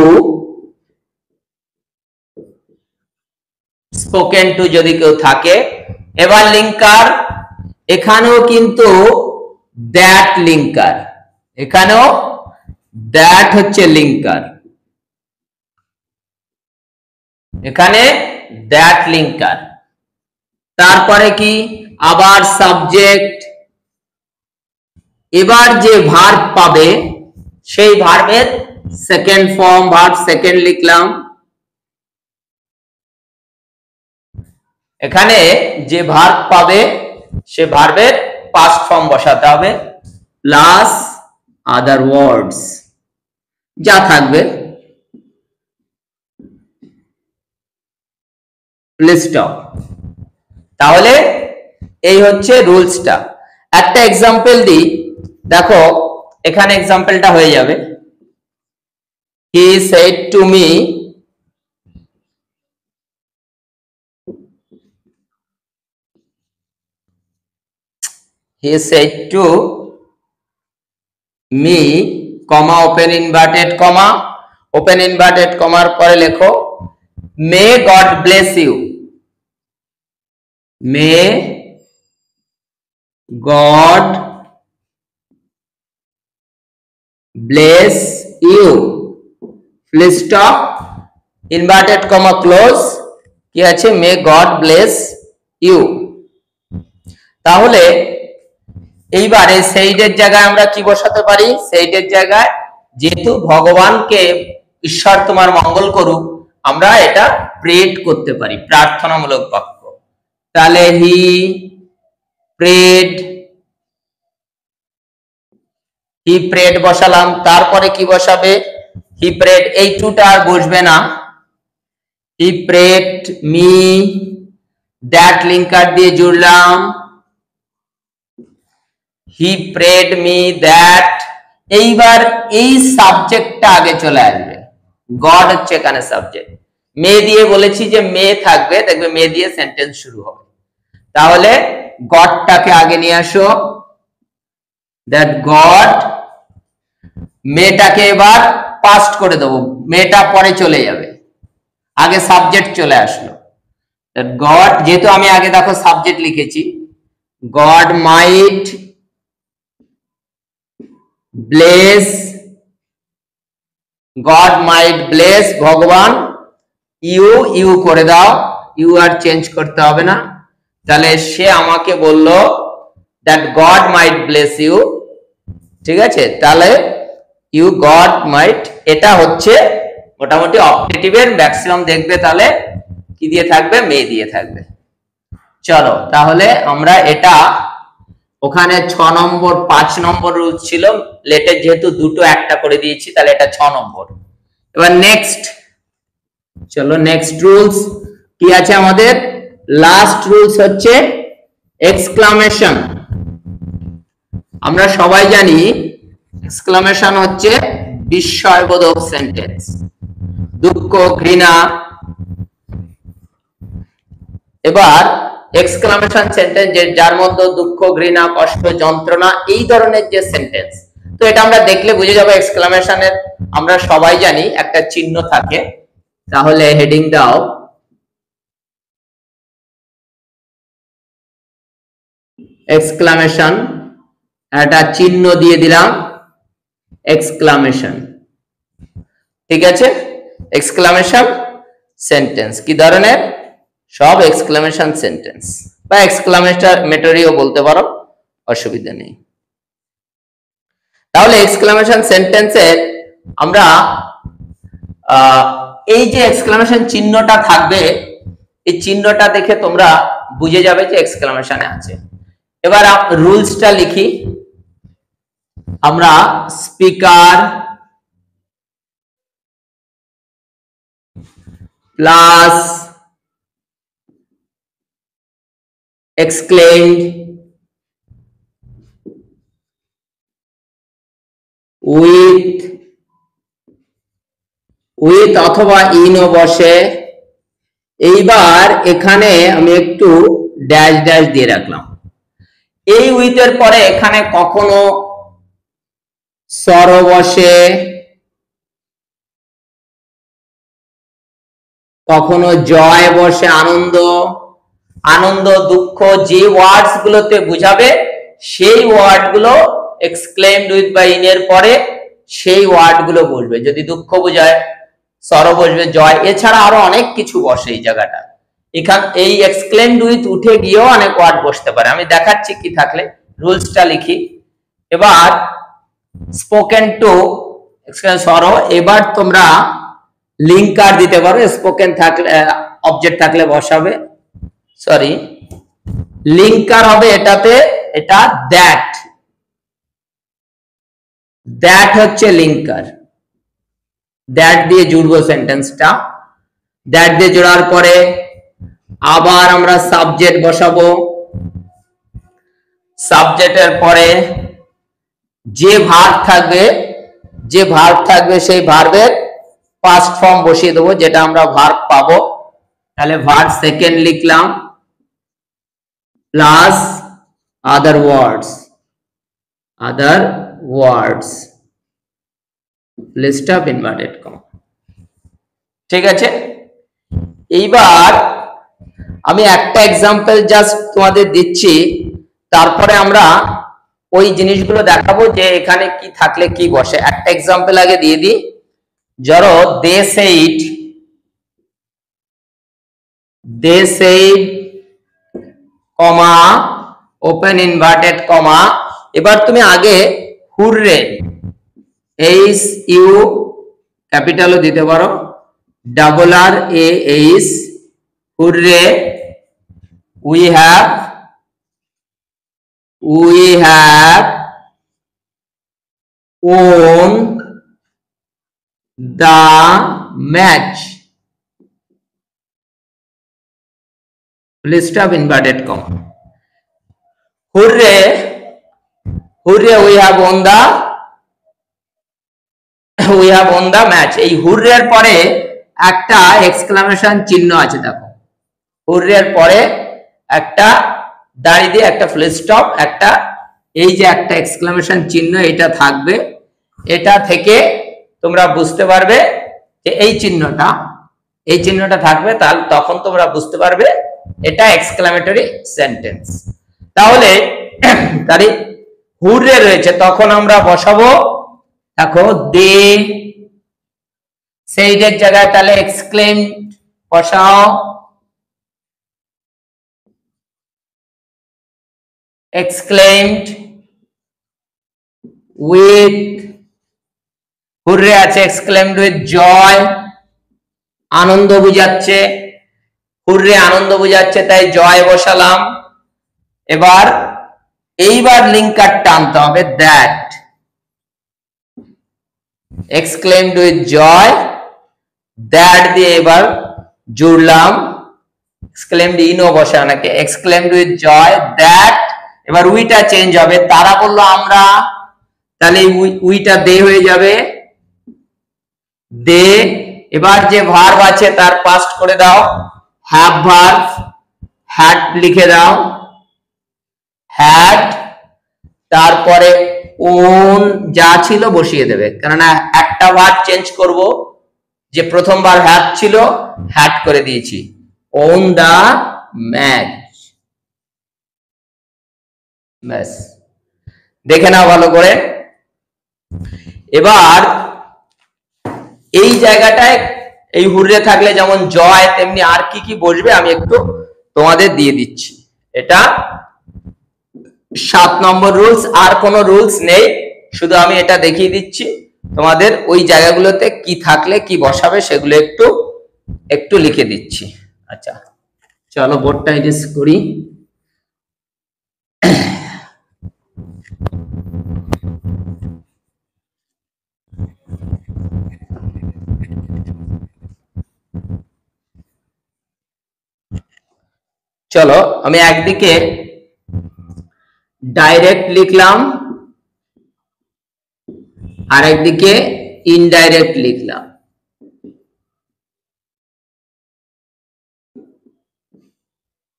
স্পোকেন টু যদি কেউ থাকে। এবার লিঙ্কার, এখানেও কিন্তু দ্যাট লিঙ্কার, এখানেও দ্যাট হচ্ছে লিঙ্কার, এখানে দ্যাট লিঙ্কার। তারপরে কি? আবার সাবজেক্ট। এবার যে ভার্ব পাবে সেই ভার্বের সেকেন্ড ফর্ম, ভার্ব সেকেন্ড লিখলাম। এখানে যে ভার্ব পাবে সে ভার্বের পাস্ট ফর্ম বসাতে হবে, প্লাস আদার ওয়ার্ডস যা থাকবে। লিস্টঅফ। তাহলে এই হচ্ছে রুলসটা। একটা এক্সাম্পল দিই, দেখো এখানে এক্সাম্পলটা হয়ে যাবে। হি said to me, he said to me, comma, open inverted comma, open inverted comma পরে লেখো may God bless you, may God bless you, full stop, inverted comma close, কি আছে? may God bless you। তাহলে এইবারে সেইডের জায়গায় আমরা কি বসাতে পারি? সেইডের জায়গায় যেহেতু ভগবানকে, ঈশ্বর তোমার মঙ্গল করুক, আমরা এটা প্রেড করতে পারি, প্রার্থনামূলক বাক্য। তাহলে হি প্রেড, হি প্রেড বসালাম। তারপরে কি বসাবে? হি প্রেড, এই টুটা আর বসবে না। হি প্রেড মি, দ্যাট লিঙ্কার দিয়ে জুড়লাম। he prayed me that, এইবার এই সাবজেক্টটা আগে চলে আসবে, গড হচ্ছে এখানে সাবজেক্ট। মে দিয়ে বলেছি যে মে থাকবে, দেখবে মে দিয়ে সেন্টেন্স শুরু হবে। তাহলে গডটাকে আগে নিয়ে আসো, দ্যাট গড, মেটাকে এবার পাস্ট করে দেবো, মেটা পরে চলে যাবে, আগে সাবজেক্ট চলে আসলো। দ্যাট গড, যেহেতু আমি আগে দেখো সাবজেক্ট লিখেছি, god might bless, god might bless, ভগবান, ইউ, ইউ করে দাও, ইউ আর চেঞ্জ করতে হবে না। তাহলে সে আমাকে বলল that God might bless you, ঠিক আছে? তাহলে ইউ গড মাইট, এটা হচ্ছে মোটামুটি অপটেটিভের ম্যাক্সিমাম দেখবে তাহলে কি দিয়ে থাকবে? মে দিয়ে থাকবে। চলো তাহলে আমরা এটা, ওখানে 6 নম্বর 5 নম্বর রুল ছিল, লেটের যেহেতু দুটো একটা করে দিয়েছি তাহলে এটা 6 নম্বর। এবার নেক্সট, চলো নেক্সট রুলস কি আছে আমাদের? লাস্ট রুলস হচ্ছে এক্সক্লামেশন। আমরা সবাই জানি এক্সক্লামেশন হচ্ছে বিস্ময়বোধক সেন্টেন্স, দুঃখ, ঘৃণা। এবার এক্সক্লামেশন সেন্টেন্স যার মধ্যে দুঃখ, ঘৃণা, কষ্ট, যন্ত্রণা এই ধরনের যে সেন্টেন্স, তো এটা আমরা দেখলে বুঝে যাবো এক্সক্লামেশনের। আমরা সবাই জানি একটা চিহ্ন থাকে, তাহলে হেডিং দাও এক্সক্লামেশন, একটা চিহ্ন দিয়ে দিলাম এক্সক্লামেশন। ঠিক আছে, এক্সক্লামেশন সেন্টেন্স কি ধরনের? সব এক্সক্লামেশন সেন্টেন্স বা এক্সক্লামেটরিও বলতে পারো, অসুবিধা নেই। তাহলে এক্সক্লামেশন সেন্টেন্সের আমরা এই যে এক্সক্লামেশন চিহ্নটা থাকবে, এই চিহ্নটা দেখে তোমরা বুঝে যাবে যে এক্সক্লামেশনে আছে। এবার রুলসটা লিখি আমরা। স্পিকার প্লাস exclaimed with অথবা ইনও বসে। এইবার এখানে আমি একটু ড্যাশ ড্যাশ দিয়ে রাখলাম। এই উইথ এর পরে এখানে কখনো সরো বসে, কখনো জয় বসে, আনন্দ, আনন্দ, দুঃখ, যে ওয়ার্ডস গুলোতে বুঝাবে সেই ওয়ার্ড গুলো এক্সক্লেমড উইথ বা ইন এর পরে সেই ওয়ার্ড গুলো বসবে। যদি দুঃখ বোঝায় সরো বসবে, জয়, এছাড়া আরো অনেক কিছু বসে এই জায়গাটা। এখান এই এক্সক্লেমড উইথ উঠে গিয়েও অনেক ওয়ার্ড বসতে পারে। আমি দেখাচ্ছি কি থাকলে, রুলসটা লিখি। এবার স্পোকেন টু সরো, এবার তোমরা লিঙ্কার দিতে পারো। স্পোকেন থাকলে অবজেক্ট থাকলে বসাবে, সরি লিঙ্কার হবে এটাতে, এটা দ্যাট, দ্যাট হচ্ছে লিঙ্কার। দ্যাট দিয়ে জুড়বো সেন্টেন্সটা। দ্যাট দিয়ে জোড়ার পরে আবার আমরা সাবজেক্ট বসাবো। সাবজেক্টের পরে যে ভার্ব থাকবে, যে ভার্ব থাকবে সেই ভার্বের ফার্স্ট ফর্ম বসিয়ে দেবো, যেটা আমরা ভার্ব পাবো। তাহলে ভার্ব সেকেন্ড লিখলাম plus other words, other words, list of inverted comma. ঠিক আছে, এইবার আমি একটা এক্সাম্পল জাস্ট তোমাদের দিচ্ছি, তারপরে আমরা ওই জিনিসগুলো দেখাবো যে এখানে কি থাকলে কি বসে। একটা এক্সাম্পল আগে দিয়ে দিই। ধরো they said comma open inverted comma. এবার তুমি আগে হুররে, এইচ ইউ ক্যাপিটালও দিতে পারো, double R A H, hurrah we have won the match, list of inverted comma. Hooray, hooray, we have won the match. এই হুররে এর পরে একটা এক্সক্লামেশন চিহ্ন আছে, দেখো হুররে এর পরে একটা দাঁড়িয়ে দিয়ে একটা ফুল স্টপ, একটা এই যে একটা এক্সক্লামেশন চিহ্ন এটা থাকবে। এটা থেকে তোমরা বুঝতে পারবে যে এই চিহ্নটা থাকবে, তাহলে তখন তোমরা বুঝতে পারবে এটা এক্সক্লামেটরি সেন্টেন্স। তাহলে তারই হুররে রয়েছে, তখন আমরা বসাবো, দেখো দে সেইডের জায়গায় তাহলে এক্সক্লেমড বসাও, exclaimed with, হুররে আছে, exclaimed with joy, আনন্দ বুঝাচ্ছে, হুররে আনন্দ বুঝাচ্ছে তাই জয় বসালাম। এবার এইবার লিঙ্কার টানতে হবে, that exclaimed with joy that দিয়ে এবার জুড়লাম, এক্সক্লেমড ইনও বসে অনেকে, এক্সক্লেমড উইথ জয় দ্যাট, এবার উইটা চেঞ্জ হবে, তারা বললো আমরা, তাহলে উইটা দে হয়ে যাবে দে। এবার যে ভার্ব আছে তার পাস্ট করে দাও, হ্যাভ ভার্ব, হ্যাড লিখে দাও, হ্যাড, তারপরে ওন যা ছিল বসিয়ে দেবে, কেননা একটা ওয়ার্ড চেঞ্জ করব, যে প্রথমবার হ্যাভ ছিল হ্যাড করে দিয়েছি, ওন দা ম্যাচ। ব্যাস, দেখে নাও ভালো করে। এবার এই জায়গাটায় এই হুররে থাকলে যেমন জয়, তেমনি আর কি কি বসবে আমি একটু তোমাদের দিয়ে দিচ্ছি। এটা 7 নম্বর রুলস, আর কোনো রুলস নেই, শুধু আমি এটা দেখিয়ে দিচ্ছি তোমাদের, ওই জায়গাগুলোতে কি থাকলে কি বসাবে সেগুলো একটু একটু লিখে দিচ্ছি। আচ্ছা চলো বোর্ডটা এডিট করি। চলো আমি একদিকে ডাইরেক্ট লিখলাম আর একদিকে ইনডাইরেক্ট লিখলাম।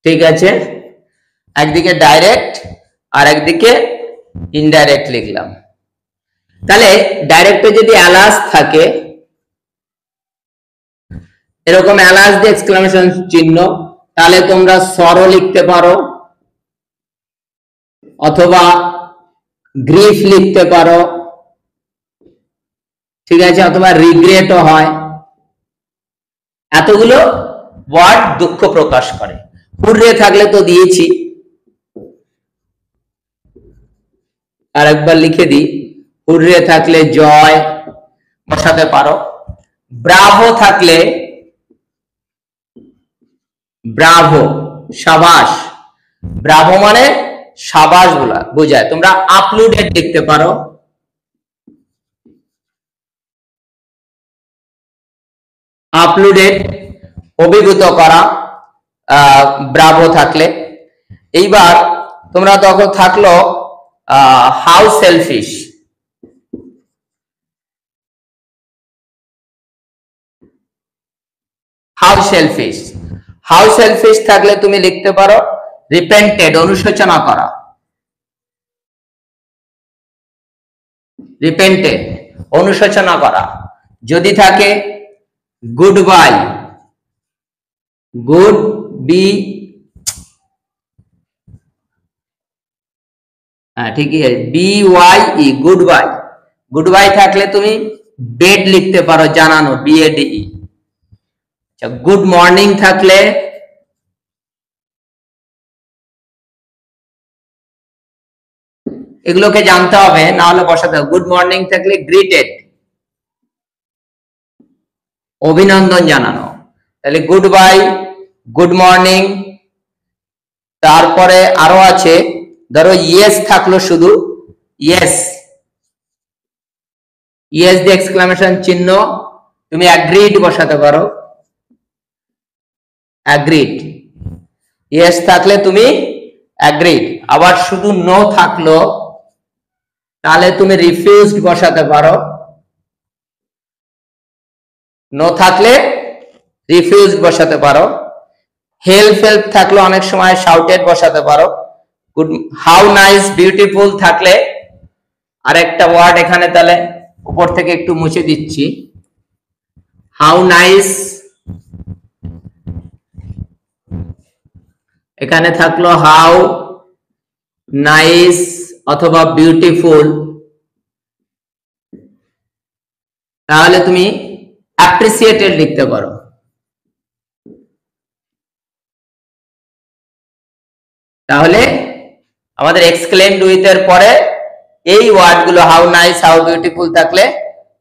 ঠিক আছে, একদিকে ডাইরেক্ট আর একদিকে ইনডাইরেক্ট লিখলাম। তাহলে ডাইরেক্টে যদি অ্যালাস থাকে, এরকম অ্যালাস দিয়ে এক্সক্লামেশন চিহ্ন, তাহলে তোমরা সরো লিখতে পারো, অথবা গ্রিফ লিখতে পারো, ঠিক আছে, অথবা রিগ্রেটও হয়। এতগুলো ওয়ার্ড দুঃখ প্রকাশ করে। হুররে থাকলে তো দিয়েছি, আর একবার লিখে দিই, হুররে থাকলে জয় বসাতে পারো, ব্রাভো থাকলে ব্রাভো, সাবাস, ব্রাভো মানে সাবাস বলা বোঝায়। তোমরা আপলোডেড লিখতে পারো, আপলোডেড অভিভূত করা ব্রাভো থাকলে। এইবার তোমরা তখন থাকলো how selfish, how selfish, how selfish থাকলে তুমি লিখতে পারো রিপেন্টেড, অনুশোচনা করা, রিপেন্টেড অনুশোচনা করা। যদি থাকে গুড বাই, গুড বি, হ্যাঁ ঠিকই আছে, B Y E, good bye. Good bye থাকলে তুমি বেড লিখতে পারো, জানানো, বিএডই। আচ্ছা, গুড মর্নিং থাকলে এগুলোকে জানতে হবে, না হলে বসাতে হবে। গুড মর্নিং থাকলে গ্রিটেড, অভিনন্দন জানানো। তাহলে গুড বাই, গুড মর্নিং, তারপরে আরো আছে, ধরো ইয়েস থাকলো শুধু, ইয়েস, ইয়েস দিয়ে এক্সক্লামেশন চিহ্ন, তুমি অ্যাগ্রিড বসাতে পারো, অ্যাগ্রিড। ইয়েস থাকলে তুমি অ্যাগ্রিড। আবার শুধু নো থাকলো, তাহলে তুমি রিফিউজড বসাতে পারো, নো থাকলে রিফিউজড বসাতে পারো। হেল্প, হেল্প থাকলে অনেক সময় শাউটেড বসাতে পারো। গুড, হাউ নাইস, বিউটিফুল থাকলে আরেকটা ওয়ার্ড এখানে তাহলে উপর থেকে একটু মুছে দিচ্ছি, হাউ নাইস, এখানে থাকলো হাউ নাইস অথবা বিউটিফুল। তাহলে তুমি অ্যাপ্রিসিয়েটেড লিখতে পারো। তাহলে আমাদের এক্সক্লেমড উইথ এর পরে এই ওয়ার্ডগুলো হাউ নাইস, হাউ বিউটিফুল থাকলে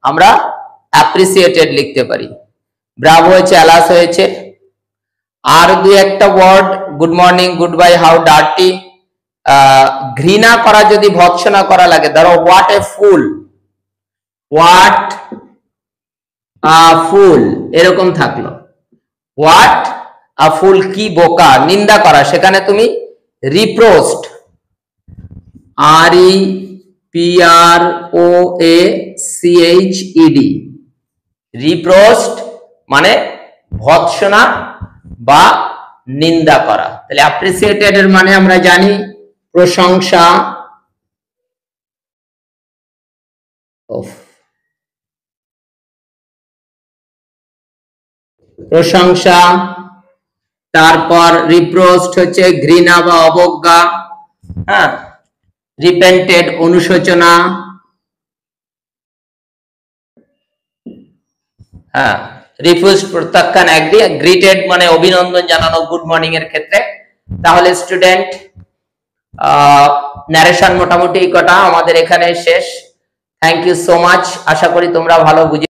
আমরা অ্যাপ্রিসিয়েটেড লিখতে পারি। ব্রাভো হয়েছে, অ্যালাস হয়েছে। আর দুই একটা word, good morning, good bye, how dirty. ঘৃণা করা যদি ভৎসনা করা লাগে, ধরো হোয়াট এ ফুল, হোয়াট ফুল এরকম থাকলো। হোয়াট আ ফুল কি বোকা, নিন্দা করা, সেখানে তুমি রিপ্রোস্ট, REPROACHED, রিপ্রোস্ট মানে ভৎসনা বা নিন্দা করা। তাহলে অ্যাপ্রিসিয়েটেড এর মানে আমরা জানি প্রশংসা, প্রশংসা, তারপর রিপ্রোস্ট হচ্ছে ঘৃণা বা অবজ্ঞা, হ্যাঁ, রিপেন্টেড অনুশোচনা, হ্যাঁ, রিফিউজড প্রত্যাখ্যান, এগ্রি, গ্রিটেড মানে অভিনন্দন জানানো গুড মর্নিং এর ক্ষেত্রে। তাহলে স্টুডেন্ট ন্যারেশন মোটামুটি কটা আমাদের এখানে শেষ। থ্যাংক ইউ সো মাচ, আশা করি তোমরা ভালো বুঝে